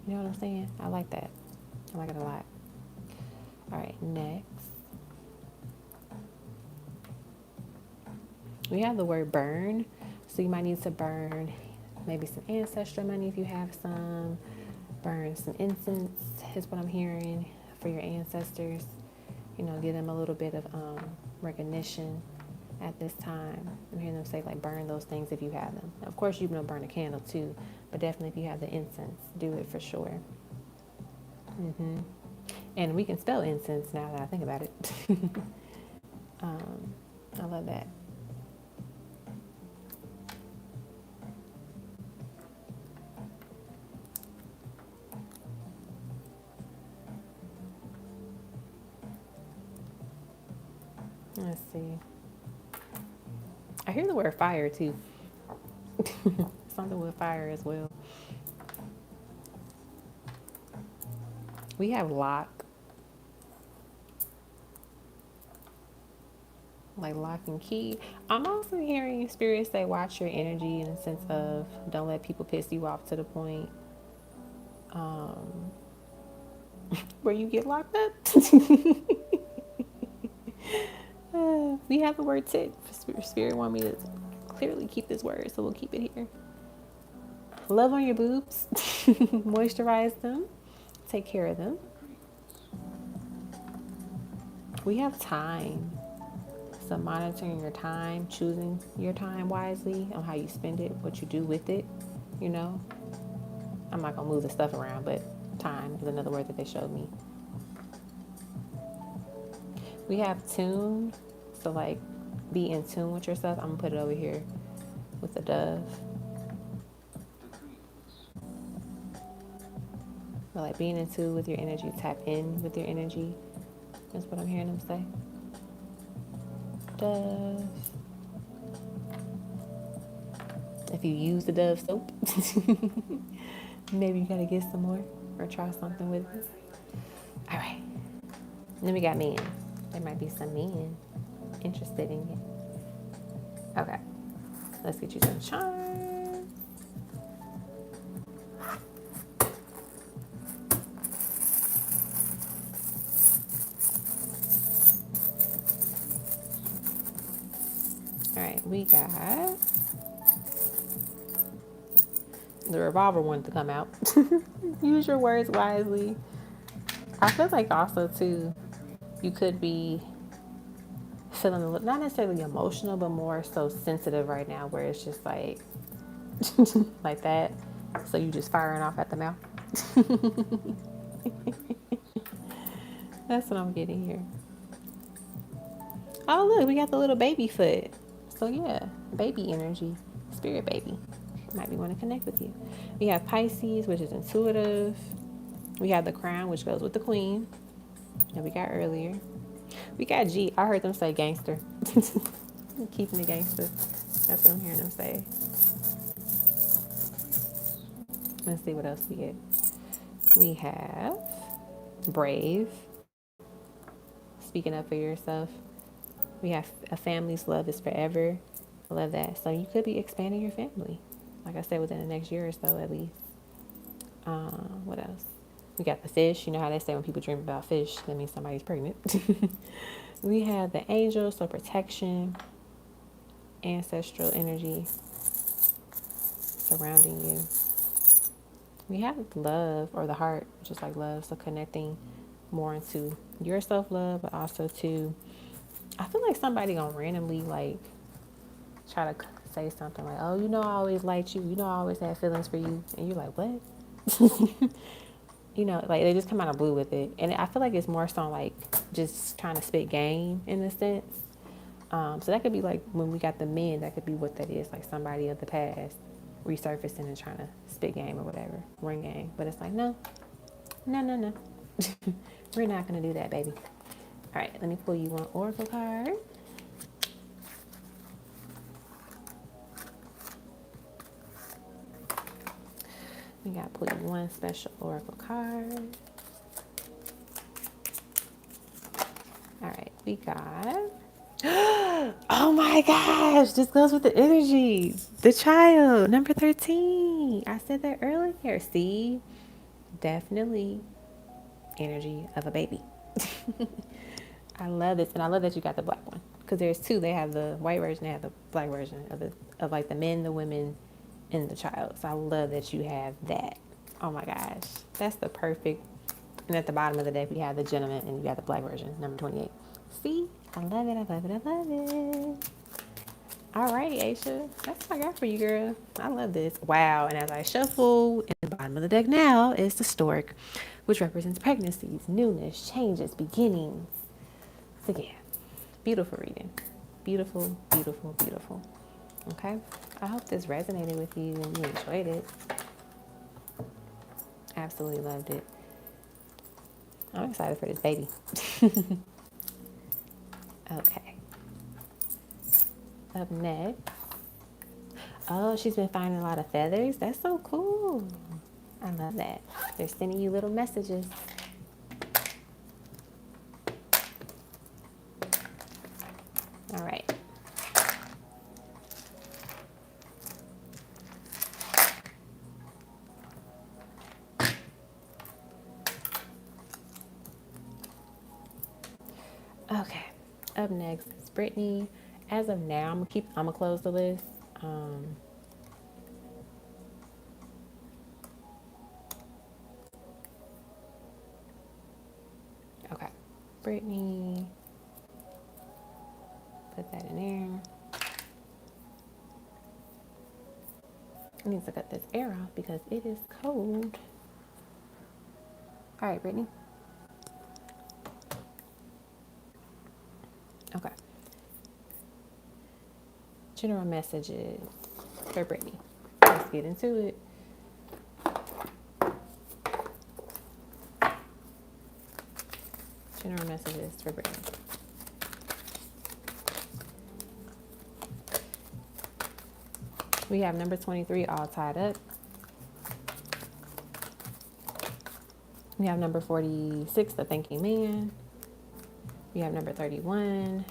You know what I'm saying? I like that. I like it a lot. All right, next. We have the word burn. So you might need to burn maybe some ancestral money if you have some. Burn some incense is what I'm hearing for your ancestors. You know, give them a little bit of recognition at this time. I'm hearing them say, like, burn those things if you have them. Now, of course, you can burn a candle too, but definitely if you have the incense, do it for sure. And we can spell incense now that I think about it. I love that. Let's see. I hear the word fire too. Something with fire as well. We have lock. Like lock and key. I'm also hearing spirits say watch your energy in the sense of don't let people piss you off to the point where you get locked up. We have the word tit. Spirit want me to clearly keep this word, so we'll keep it here. Love on your boobs. Moisturize them. Take care of them. We have time. So monitoring your time, choosing your time wisely on how you spend it, what you do with it, you know. I'm not going to move the stuff around, but time is another word that they showed me. We have tune. So, like, be in tune with yourself. I'm going to put it over here with the dove. But, like, being in tune with your energy, tap in with your energy. That's what I'm hearing them say. Dove. If you use the Dove soap, maybe you gotta get some more or try something with it. All right. And then we got men. There might be some men interested in it. Okay. Let's get you some charms. All right, we got the revolver wanted to come out. Use your words wisely. I feel like also too, you could be feeling a little, not necessarily emotional, but more so sensitive right now, where it's just like, like that. So you just firing off at the mouth. That's what I'm getting here. Oh look, we got the little baby foot. So yeah, baby energy, spirit baby. Might be want to connect with you. We have Pisces, which is intuitive. We have the crown, which goes with the queen that we got earlier. We got G. I heard them say gangster. Keeping the gangster. That's what I'm hearing them say. Let's see what else we get. We have brave. Speaking up for yourself. We have a family's love is forever. I love that. So you could be expanding your family. Like I said, within the next year or so at least. What else? We got the fish. You know how they say when people dream about fish, that means somebody's pregnant. We have the angel, so protection, ancestral energy surrounding you. We have love, or the heart, which is like love, so connecting more into your self-love, but also to, I feel like somebody gonna randomly like try to say something like, oh, you know, I always liked you. You know, I always had feelings for you. And you're like, what? You know, like they just come out of blue with it. And I feel like it's more so like just trying to spit game in a sense. So that could be like when we got the men, that could be what that is. Like somebody of the past resurfacing and trying to spit game or whatever, ring game. But it's like, no. We're not going to do that, baby. All right, let me pull you one oracle card. We got to pull you one special oracle card. All right, we got. Oh my gosh, this goes with the energy. The child, number 13. I said that earlier. See, definitely energy of a baby. I love this, and I love that you got the black one because there's two. They have the white version, they have the black version of like the men, the women, and the child. So I love that you have that. Oh my gosh, that's the perfect. And at the bottom of the deck, we have the gentleman, and you got the black version, number 28. See, I love it, I love it, I love it. Alrighty, Aisha, that's what I got for you, girl. I love this. Wow, and as I shuffle, in the bottom of the deck now is the stork, which represents pregnancies, newness, changes, beginnings. So yeah, beautiful reading. Beautiful, beautiful, beautiful. Okay, I hope this resonated with you and you enjoyed it. Absolutely loved it. I'm excited for this baby. Okay. Up next. Oh, she's been finding a lot of feathers. That's so cool. I love that. They're sending you little messages. All right. Okay. Up next is Brittany. As of now, I'm gonna close the list. Okay. Brittany. Put that in there. I need to cut this air off because it is cold. All right, Brittany. Okay. General messages for Brittany. Let's get into it. General messages for Brittany. We have number 23 all tied up. We have number 46, the thinking man. We have number 31,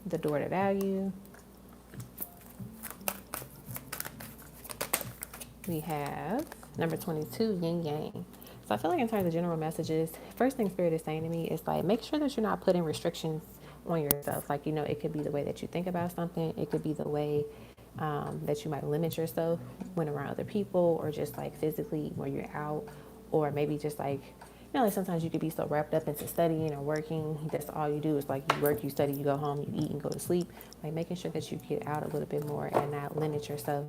the door to value. We have number 22, yin yang. So I feel like in terms of general messages, first thing Spirit is saying to me is like, make sure that you're not putting restrictions on yourself. Like, you know, it could be the way that you think about something. It could be the way that you might limit yourself when around other people, or just like physically when you're out, or maybe just like, you know, like sometimes you could be so wrapped up into studying or working. That's all you do is like you work, you study, you go home, you eat and go to sleep. Like making sure that you get out a little bit more and not limit yourself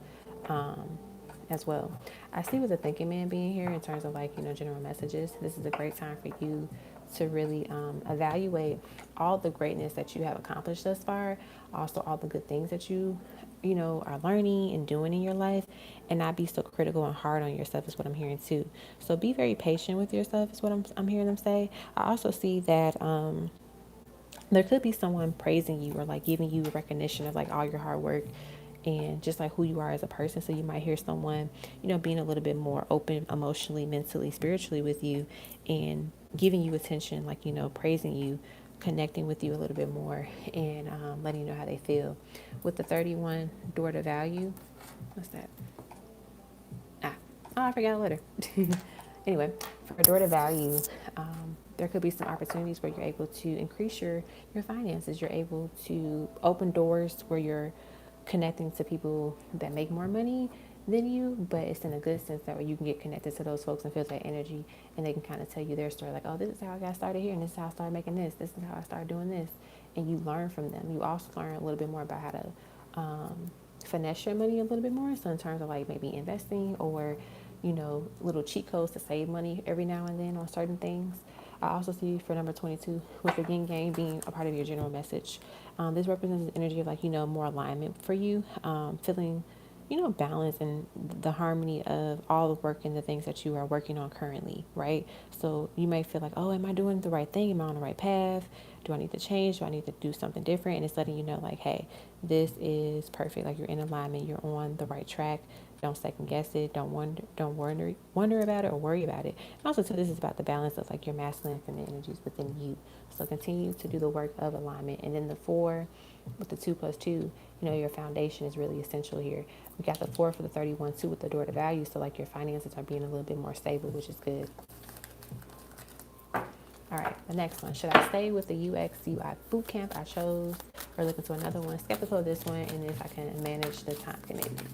as well. I see with the thinking man being here in terms of like, you know, general messages, this is a great time for you to really evaluate all the greatness that you have accomplished thus far. Also all the good things that you know, are learning and doing in your life, and not be so critical and hard on yourself is what I'm hearing too. So be very patient with yourself is what I'm hearing them say. I also see that there could be someone praising you or like giving you recognition of like all your hard work and just like who you are as a person. So you might hear someone, you know, being a little bit more open emotionally, mentally, spiritually with you, and giving you attention, like, you know, praising you, connecting with you a little bit more, and letting you know how they feel. With the 31, door to value, what's that? Oh, I forgot a letter. Anyway, for door to value, there could be some opportunities where you're able to increase your finances. You're able to open doors where you're connecting to people that make more money than you, but it's in a good sense that way you can get connected to those folks and feel that energy, and they can kind of tell you their story, like, oh, this is how I got started here, and this is how I started making this is how I started doing this, and you learn from them. You also learn a little bit more about how to finesse your money a little bit more, so in terms of like maybe investing, or, you know, little cheat codes to save money every now and then on certain things. I also see for number 22 with the yin yang being a part of your general message. This represents the energy of like, you know, more alignment for you, feeling, you know, balance and the harmony of all the work and the things that you are working on currently, right? So you may feel like, oh, am I doing the right thing? Am I on the right path? Do I need to change? Do I need to do something different? And it's letting you know like, hey, this is perfect. Like you're in alignment. You're on the right track. Don't second guess it. Don't wonder about it or worry about it. And also, too, this is about the balance of like your masculine and feminine energies within you. So continue to do the work of alignment. And then the 4 with the 2 plus 2, you know, your foundation is really essential here. We got the 4 for the 31 too with the door to value. So like your finances are being a little bit more stable, which is good. All right, the next one. Should I stay with the UX UI bootcamp I chose or look into another one? Skeptical of this one, and if I can manage the time commitment.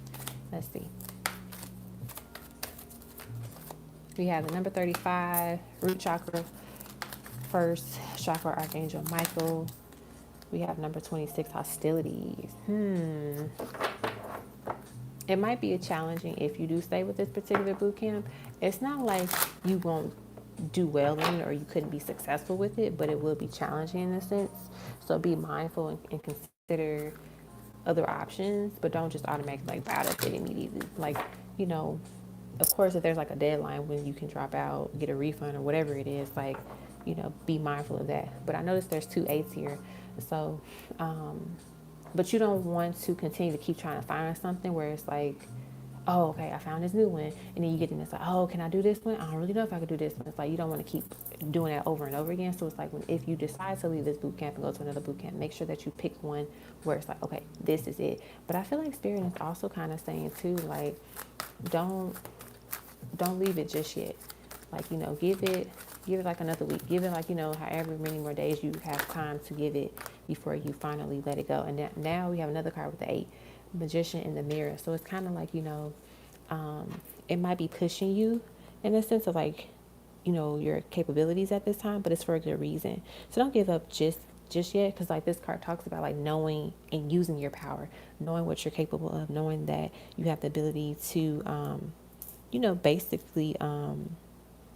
Let's see. We have the number 35, root chakra, first chakra, Archangel Michael. We have number 26, hostilities. It might be challenging if you do stay with this particular boot camp. It's not like you won't do well in it or you couldn't be successful with it, but it will be challenging in a sense. So be mindful and consider other options, but don't just automatically like bow out of it immediately. Like, you know, of course, if there's like a deadline when you can drop out, get a refund or whatever it is, like, you know, be mindful of that. But I noticed there's 2 8s here. So, but you don't want to continue to keep trying to find something where it's like, oh, okay, I found this new one. And then you get in this like, oh, can I do this one? I don't really know if I could do this one. It's like, you don't want to keep doing that over and over again. So it's like if you decide to leave this boot camp and go to another boot camp, make sure that you pick one where it's like, okay, this is it. But I feel like Spirit is also kind of saying too, like, don't leave it just yet. Like, you know, give it like another week. Give it like, you know, however many more days you have time to give it before you finally let it go. And now we have another card with the 8. Magician in the mirror. So it's kind of like, you know, it might be pushing you in a sense of like, you know, your capabilities at this time, but it's for a good reason. So don't give up just yet, because like this card talks about like knowing and using your power, knowing what you're capable of, knowing that you have the ability to you know, basically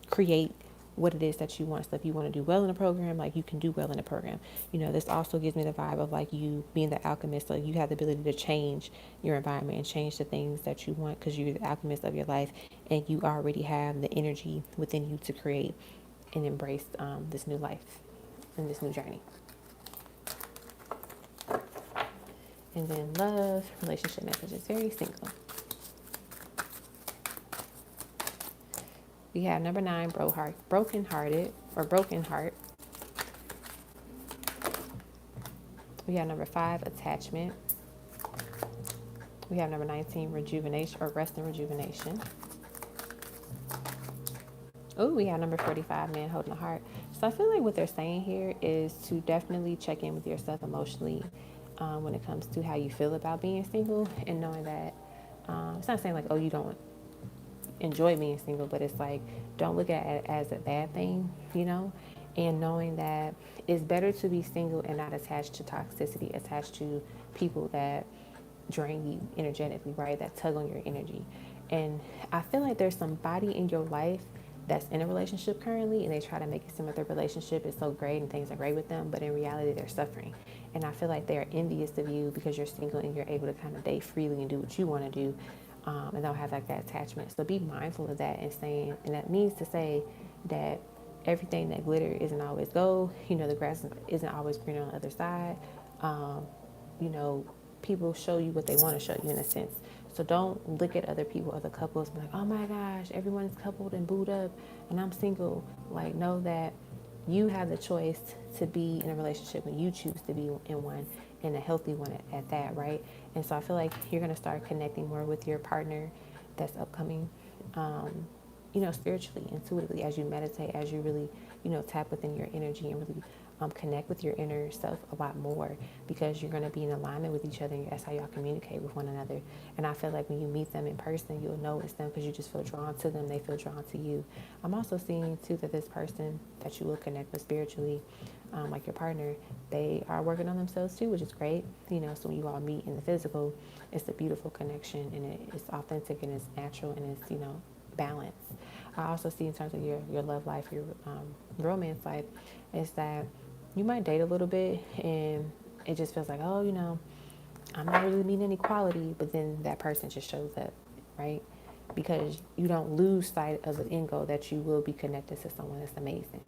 create what it is that you want. So if you want to do well in a program, like you can do well in a program. You know, this also gives me the vibe of like you being the alchemist. Like you have the ability to change your environment and change the things that you want because you're the alchemist of your life and you already have the energy within you to create and embrace this new life and this new journey. And then love, relationship messages, very single. We have number 9, broken heart. We have number 5, attachment. We have number 19, rejuvenation or rest and rejuvenation. Oh, we have number 45, man holding a heart. So I feel like what they're saying here is to definitely check in with yourself emotionally when it comes to how you feel about being single and knowing that it's not saying like, oh, you don't enjoy being single, but it's like don't look at it as a bad thing, you know, and knowing that it's better to be single and not attached to toxicity, attached to people that drain you energetically, right, that tug on your energy. And I feel like there's somebody in your life that's in a relationship currently and they try to make it seem like their relationship is so great and things are great with them, but in reality they're suffering. And I feel like they're envious of you because you're single and you're able to kind of date freely and do what you want to do. And don't have like that attachment. So be mindful of that and that means to say that everything that glitter isn't always gold. You know, the grass isn't always green on the other side. You know, people show you what they want to show you in a sense. So don't look at other people, other couples, and be like, oh my gosh, everyone's coupled and booed up and I'm single. Like, know that you have the choice to be in a relationship when you choose to be in one, and a healthy one at that, right? And so I feel like you're going to start connecting more with your partner that's upcoming, you know, spiritually, intuitively, as you meditate, as you really, you know, tap within your energy and really connect with your inner self a lot more, because you're going to be in alignment with each other and that's how y'all communicate with one another. And I feel like when you meet them in person, you'll notice them because you just feel drawn to them. They feel drawn to you. I'm also seeing too that this person that you will connect with spiritually, like your partner, they are working on themselves too, which is great. You know, so when you all meet in the physical, it's a beautiful connection and it's authentic and it's natural and it's, you know, balanced. I also see in terms of your love life, your romance life, is that you might date a little bit and it just feels like, oh, you know, I'm not really meeting any quality, but then that person just shows up, right? Because you don't lose sight of the end goal that you will be connected to someone that's amazing,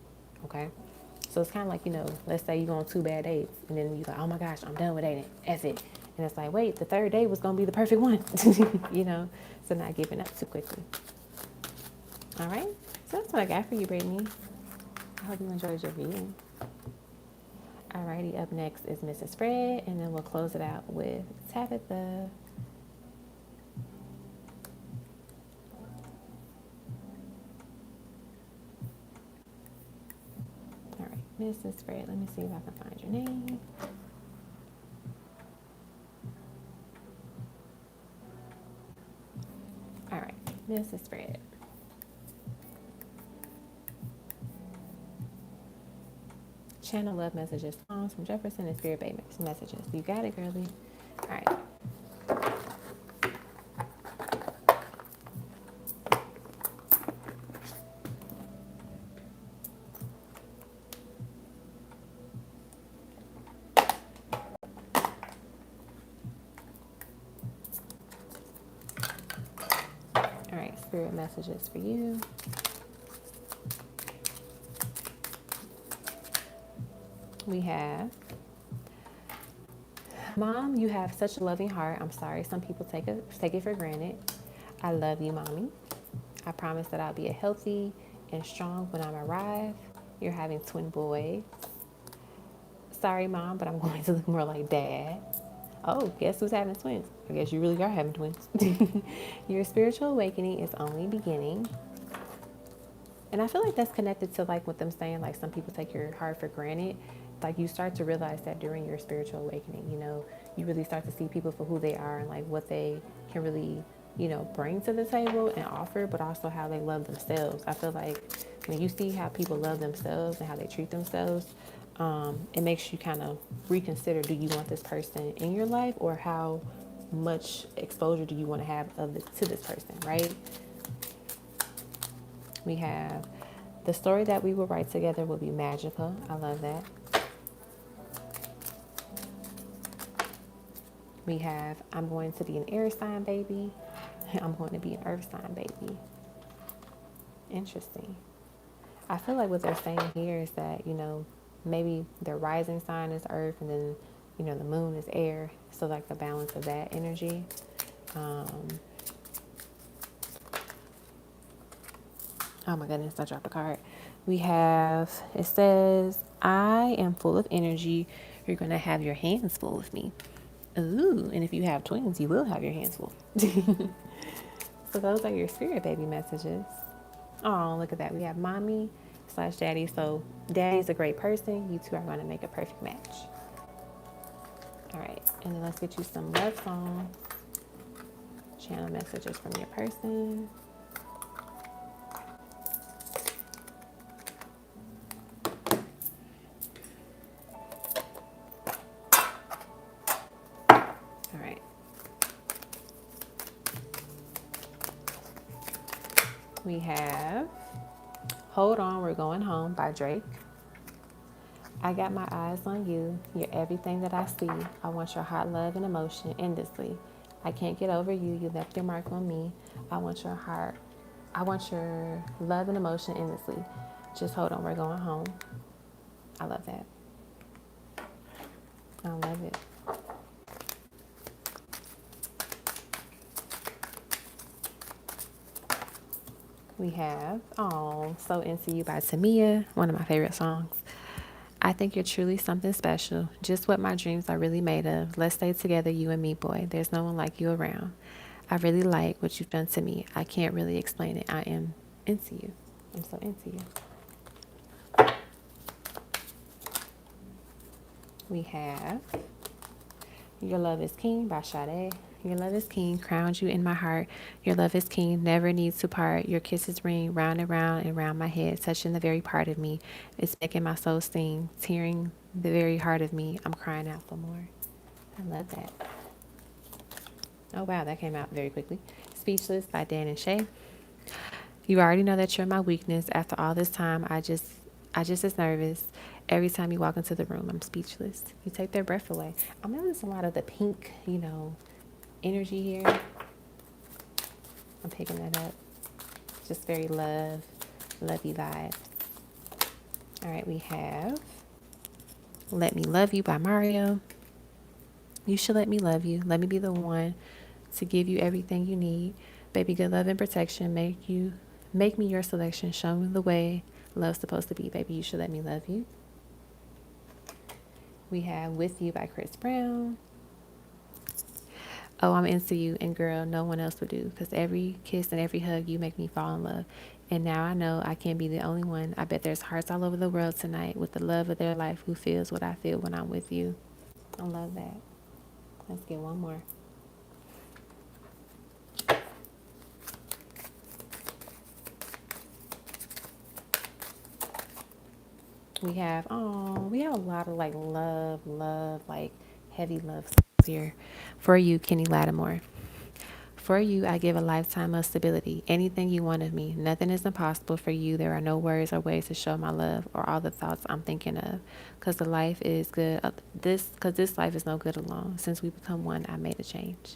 okay? So it's kind of like, you know, let's say you go on 2 bad dates and then you're like, oh my gosh, I'm done with dating. That's it. And it's like, wait, the 3rd date was going to be the perfect one, you know? So not giving up too quickly. All right. So that's what I got for you, Brittany. I hope you enjoyed your reading. Alrighty, up next is Mrs. Fred, and then we'll close it out with Tabitha. All right, Mrs. Fred, let me see if I can find your name. All right, Mrs. Fred. Channel love messages, songs from Jefferson and Spirit Bay messages. You got it, girlie. All right. All right, Spirit messages for you. We have, Mom, you have such a loving heart. I'm sorry some people take it for granted. I love you, Mommy. I promise that I'll be a healthy and strong when I arrive. You're having twin boys. Sorry, Mom, but I'm going to look more like Dad. Oh, guess who's having twins? I guess you really are having twins. Your spiritual awakening is only beginning. And I feel like that's connected to like what them saying, like some people take your heart for granted. Like you start to realize that during your spiritual awakening, you know, you really start to see people for who they are and like what they can really, you know, bring to the table and offer, but also how they love themselves. I feel like when you see how people love themselves and how they treat themselves, it makes you kind of reconsider, do you want this person in your life, or how much exposure do you want to have to this person, right? We have, the story that we will write together will be magical. I love that. We have, I'm going to be an air sign baby. I'm going to be an earth sign baby. Interesting. I feel like what they're saying here is that, you know, maybe their rising sign is earth and then, you know, the moon is air. So like the balance of that energy. Oh my goodness, I dropped a card. We have, it says, I am full of energy. You're going to have your hands full with me. Ooh, and if you have twins, you will have your hands full. So those are your spirit baby messages. Oh, look at that. We have Mommy / Daddy. So Daddy's a great person. You two are going to make a perfect match. All right. And then let's get you some love songs. Channel messages from your person. All right. We have Hold On, We're Going Home by Drake. I got my eyes on you. You're everything that I see. I want your hot love and emotion endlessly. I can't get over you. You left your mark on me. I want your heart. I want your love and emotion endlessly. Just hold on. We're going home. I love that. I love it. We have, oh, So Into You by Tamia, one of my favorite songs. I think you're truly something special. Just what my dreams are really made of. Let's stay together, you and me, boy. There's no one like you around. I really like what you've done to me. I can't really explain it. I am into you. I'm so into you. We have Your Love is King by Sade. Your love is king, crowned you in my heart. Your love is king, never needs to part. Your kisses ring round and round my head, touching the very part of me. It's making my soul sing, tearing the very heart of me. I'm crying out for more. I love that. Oh, wow, that came out very quickly. Speechless by Dan and Shay. You already know that you're my weakness. After all this time, I just as nervous. Every time you walk into the room, I'm speechless. You take their breath away. I'm noticing a lot of the pink, you know, energy here. I'm picking that up. Just very lovey vibes. All right, we have Let Me Love You by Mario. You should let me love you. Let me be the one to give you everything you need. Baby, good love and protection. Make me your selection. Show me the way love's supposed to be. Baby, you should let me love you. We have With You by Chris Brown. Oh, I'm into you, and girl, no one else would do, because every kiss and every hug, you make me fall in love. And now I know I can't be the only one. I bet there's hearts all over the world tonight with the love of their life who feels what I feel when I'm with you. I love that. Let's get one more. We have a lot of like love, like heavy love songs here. For you, Kenny Lattimore. For you, I give a lifetime of stability. Anything you want of me. Nothing is impossible for you. There are no words or ways to show my love or all the thoughts I'm thinking of. Cause the life is good. Cause this life is no good alone. Since we become one, I made a change.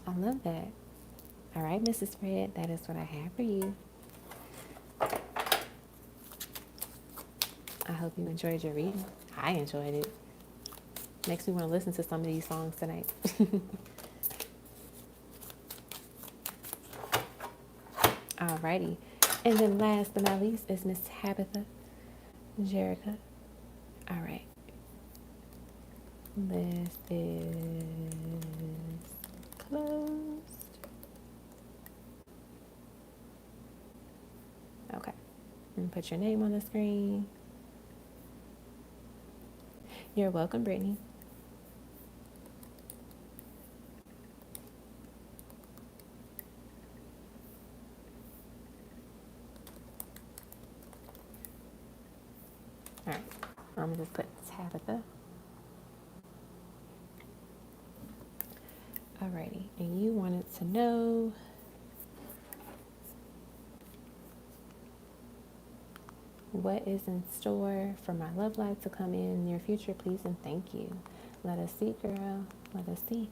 I love that. All right, Mrs. Fred, that is what I have for you. I hope you enjoyed your reading. I enjoyed it. Makes me want to listen to some of these songs tonight. Alrighty. And then last but not least is Miss Tabitha Jerica. All right. This is closed. Okay. And put your name on the screen. You're welcome, Brittany. All right. I'm going to just put Tabitha. Alrighty. And you wanted to know what is in store for my love life to come in near future, please and thank you. Let us see, girl. Let us see.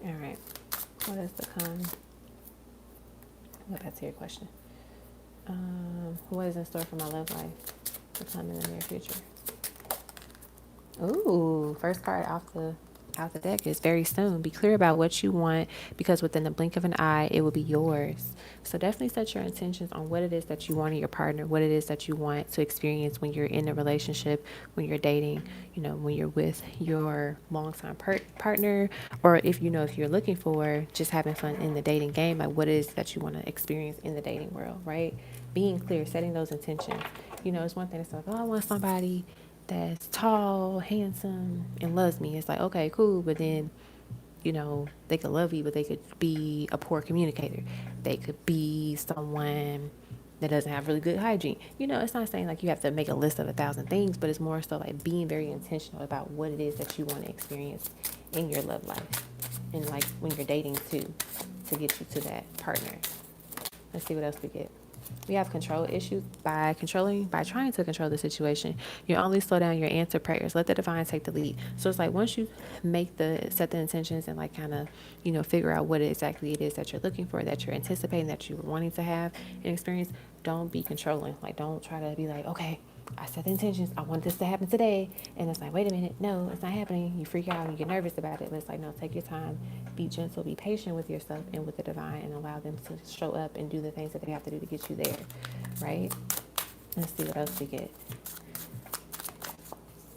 All right. What is to come? Go back to your question. What is in store for my love life to come in the near future? Ooh, first card out the deck is very soon. Be clear about what you want, because within the blink of an eye, it will be yours. So definitely set your intentions on what it is that you want in your partner, what it is that you want to experience when you're in a relationship, when you're dating, when you're with your longtime partner, or if you're looking for just having fun in the dating game, like what it is that you want to experience in the dating world, right? Being clear, setting those intentions. It's one thing to say, like, oh, I want somebody that's tall, handsome, and loves me. It's like, okay, cool, but then, they could love you, but they could be a poor communicator. They could be someone that doesn't have really good hygiene. It's not saying like you have to make a list of 1,000 things, but it's more so like being very intentional about what it is that you want to experience in your love life, and like when you're dating too, to get you to that partner. Let's see what else we get. We have control issues. By trying to control the situation, you only slow down your answer prayers. Let the divine take the lead. So it's like once you set the intentions and like kind of, figure out what exactly it is that you're looking for, that you're anticipating, that you're wanting to have an experience, don't be controlling. Like, don't try to be like, okay, I set the intentions. I want this to happen today. And it's like, wait a minute. No, it's not happening. You freak out. You get nervous about it. But it's like, no, take your time. Be gentle. Be patient with yourself and with the divine, and allow them to show up and do the things that they have to do to get you there. Right? Let's see what else we get.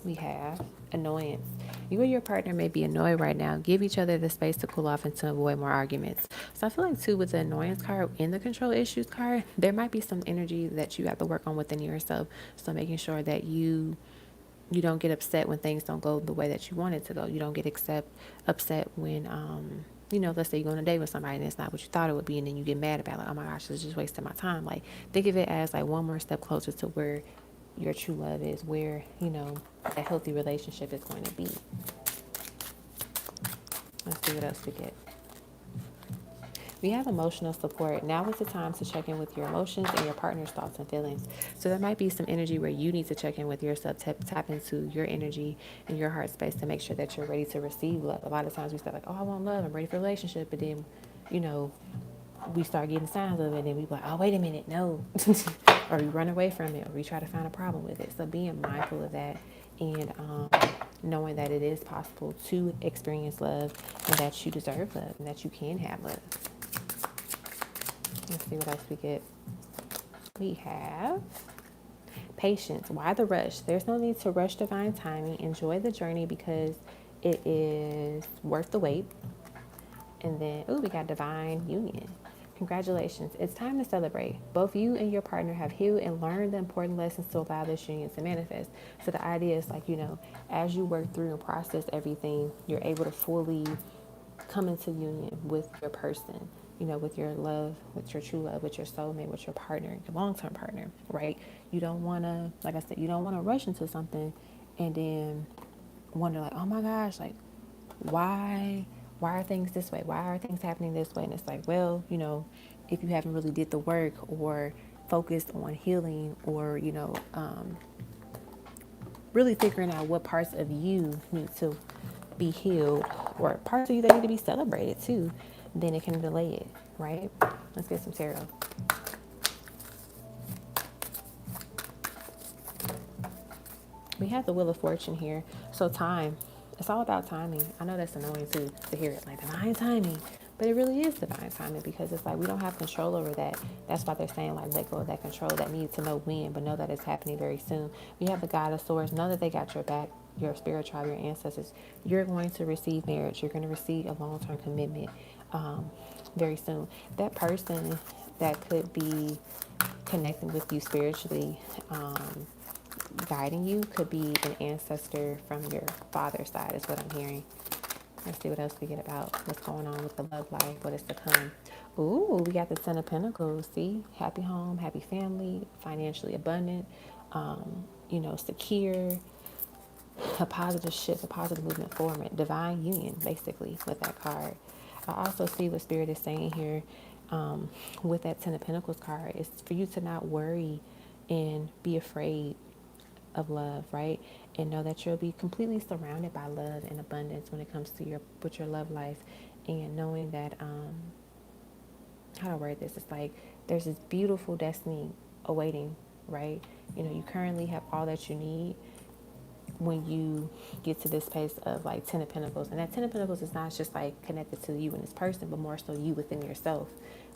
We have annoyance. You and your partner may be annoyed right now. Give each other the space to cool off and to avoid more arguments. So I feel like too, with the annoyance card in the control issues card, there might be some energy that you have to work on within yourself. So making sure that you don't get upset when things don't go the way that you want it to go. You don't get upset when let's say you go on a date with somebody and it's not what you thought it would be, and then you get mad about it. Like, oh my gosh, this is just wasting my time. Like, think of it as like one more step closer to where your true love is, where a healthy relationship is going to be. Let's see what else we get. We have emotional support. Now is the time to check in with your emotions and your partner's thoughts and feelings. So there might be some energy where you need to check in with yourself, tap into your energy and your heart space to make sure that you're ready to receive love. A lot of times we start like, oh, I want love, I'm ready for a relationship, but then, you know, we start getting signs of it, and then we be like, oh, wait a minute, no. Or we run away from it, or we try to find a problem with it. So being mindful of that, and knowing that it is possible to experience love, and that you deserve love, and that you can have love. Let's see what else we get. We have patience. Why the rush? There's no need to rush divine timing. Enjoy the journey because it is worth the wait. And then, we got divine union. Congratulations. It's time to celebrate. Both you and your partner have healed and learned the important lessons to allow this union to manifest. So the idea is like, as you work through and process everything, you're able to fully come into union with your person, with your love, with your true love, with your soulmate, with your partner, your long-term partner, right? You don't want to, like I said, you don't want to rush into something and then wonder like, oh my gosh, like, why are things this way? Why are things happening this way? And it's like, well, if you haven't really did the work or focused on healing or, really figuring out what parts of you need to be healed or parts of you that need to be celebrated too, then it can delay it, right? Let's get some tarot. We have the Wheel of Fortune here. So time. It's all about timing. I know that's annoying too, to hear it like divine timing, but it really is divine timing because it's like we don't have control over that. That's why they're saying like let go of that control, that need to know when, but know that it's happening very soon. We have the God of Swords. Know that they got your back, your spirit tribe, your ancestors. You're going to receive marriage. You're going to receive a long-term commitment very soon. That person that could be connecting with you spiritually, guiding you, could be an ancestor from your father's side is what I'm hearing. Let's see what else we get about what's going on with the love life, what is to come. Ooh, we got the Ten of Pentacles. See, happy home, happy family, financially abundant, secure, a positive shift, a positive movement forward, divine union, basically, with that card. I also see what Spirit is saying here with that Ten of Pentacles card is for you to not worry and be afraid of love, right? And know that you'll be completely surrounded by love and abundance when it comes to your love life, and knowing that how to word this, it's like there's this beautiful destiny awaiting, right? You currently have all that you need when you get to this space of like Ten of Pentacles. And that Ten of Pentacles is not just like connected to you and this person, but more so you within yourself.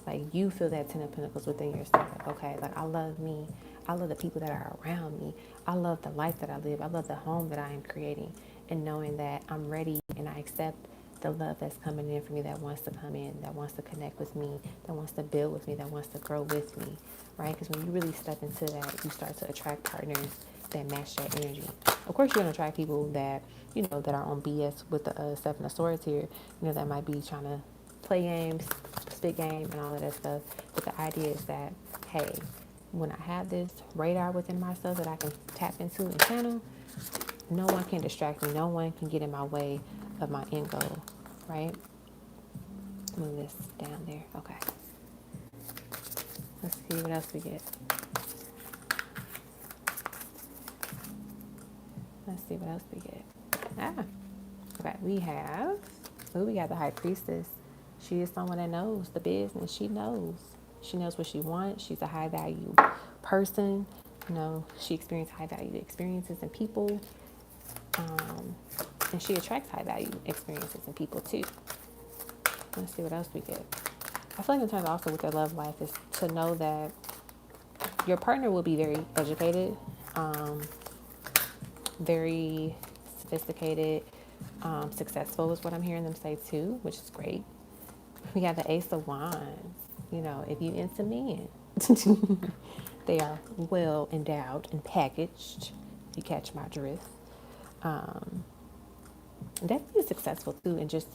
Like you feel that Ten of Pentacles within yourself. Like, okay, like I love me. I love the people that are around me. I love the life that I live. I love the home that I am creating. And knowing that I'm ready and I accept the love that's coming in for me, that wants to come in, that wants to connect with me, that wants to build with me, that wants to grow with me, right? Because when you really step into that, you start to attract partners that match that energy. Of course, you're going to attract people that, that are on BS with the Seven of Swords here, that might be trying to play games, spit game, and all of that stuff. But the idea is that, hey, when I have this radar within myself that I can tap into and channel, no one can distract me. No one can get in my way of my end goal, right? Move this down there. Okay. Let's see what else we get. Let's see what else we get. Okay. We got the High Priestess. She is someone that knows the business. She knows what she wants. She's a high value person. She experienced high value experiences in people. And she attracts high value experiences in people too. Let's see what else we get. I feel like in terms also with their love life is to know that your partner will be very educated, very sophisticated, successful is what I'm hearing them say too, which is great. We got the Ace of Wands. If you into men, they are well endowed and packaged. If you catch my drift. Definitely successful too, and just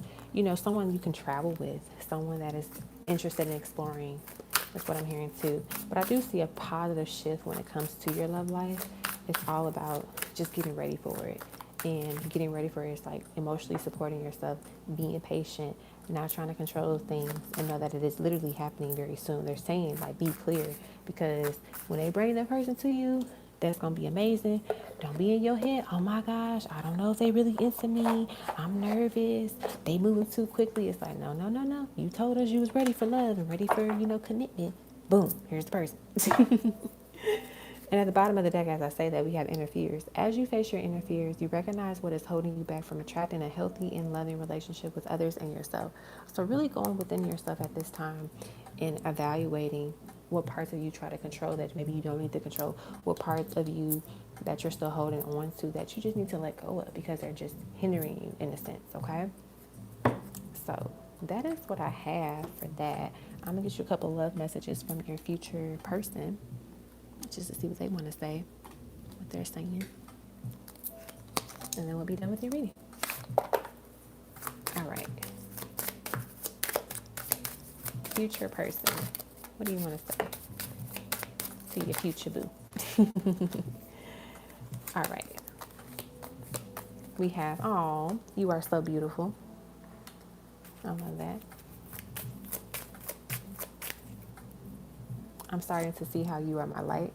someone you can travel with, someone that is interested in exploring. That's what I'm hearing too. But I do see a positive shift when it comes to your love life. It's all about just getting ready for it And getting ready for it is like emotionally supporting yourself, being patient, not trying to control things, and know that it is literally happening very soon. They're saying like be clear, because when they bring that person to you, that's gonna be amazing. Don't be in your head, oh my gosh, I don't know if they really into me. I'm nervous. They moving too quickly. It's like, no, no, no, no. You told us you was ready for love and ready for, commitment. Boom, here's the person. And at the bottom of the deck, as I say that, we have inner fears. As you face your inner fears, you recognize what is holding you back from attracting a healthy and loving relationship with others and yourself. So really going within yourself at this time and evaluating what parts of you try to control that maybe you don't need to control, what parts of you that you're still holding on to that you just need to let go of because they're just hindering you in a sense, okay? So that is what I have for that. I'm going to get you a couple love messages from your future person, just to see what they want to say, what they're saying. And then we'll be done with your reading. All right. Future person. What do you want to say to your future boo? All right. We have, oh, you are so beautiful. I love that. I'm starting to see how you are my light.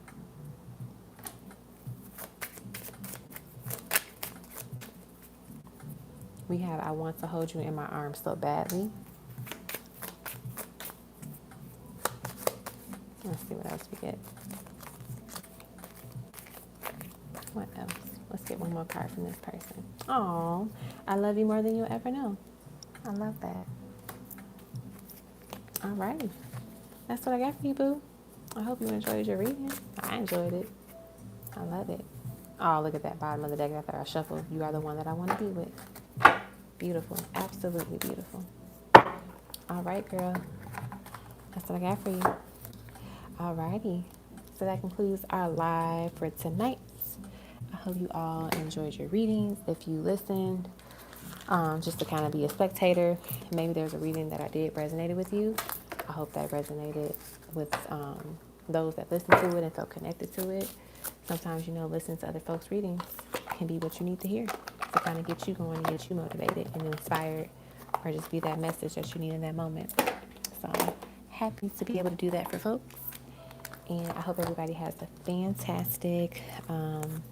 We have, I want to hold you in my arms so badly. Let's see what else we get. What else? Let's get one more card from this person. Oh, I love you more than you'll ever know. I love that. All right. That's what I got for you, boo. I hope you enjoyed your reading. I enjoyed it. I love it. Oh, look at that bottom of the deck after I shuffle. You are the one that I want to be with. Beautiful. Absolutely beautiful. All right, girl. That's what I got for you. All righty. So that concludes our live for tonight. I hope you all enjoyed your readings. If you listened, just to kind of be a spectator, maybe there's a reading that I did resonated with you. I hope that resonated with those that listen to it and felt connected to it. Sometimes, listening to other folks' readings can be what you need to hear to kind of get you going and get you motivated and inspired, or just be that message that you need in that moment. So I'm happy to be able to do that for folks. And I hope everybody has a fantastic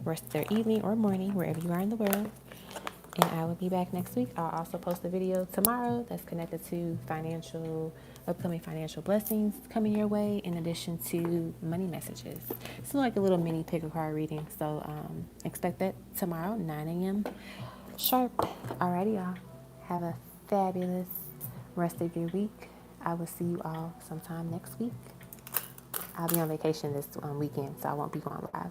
rest of their evening or morning, wherever you are in the world. And I will be back next week. I'll also post a video tomorrow that's connected to upcoming financial blessings coming your way, in addition to money messages. It's like a little mini pick a card reading. So expect that tomorrow, 9 a.m. sharp. Alrighty, y'all. Have a fabulous rest of your week. I will see you all sometime next week. I'll be on vacation this weekend, so I won't be going live.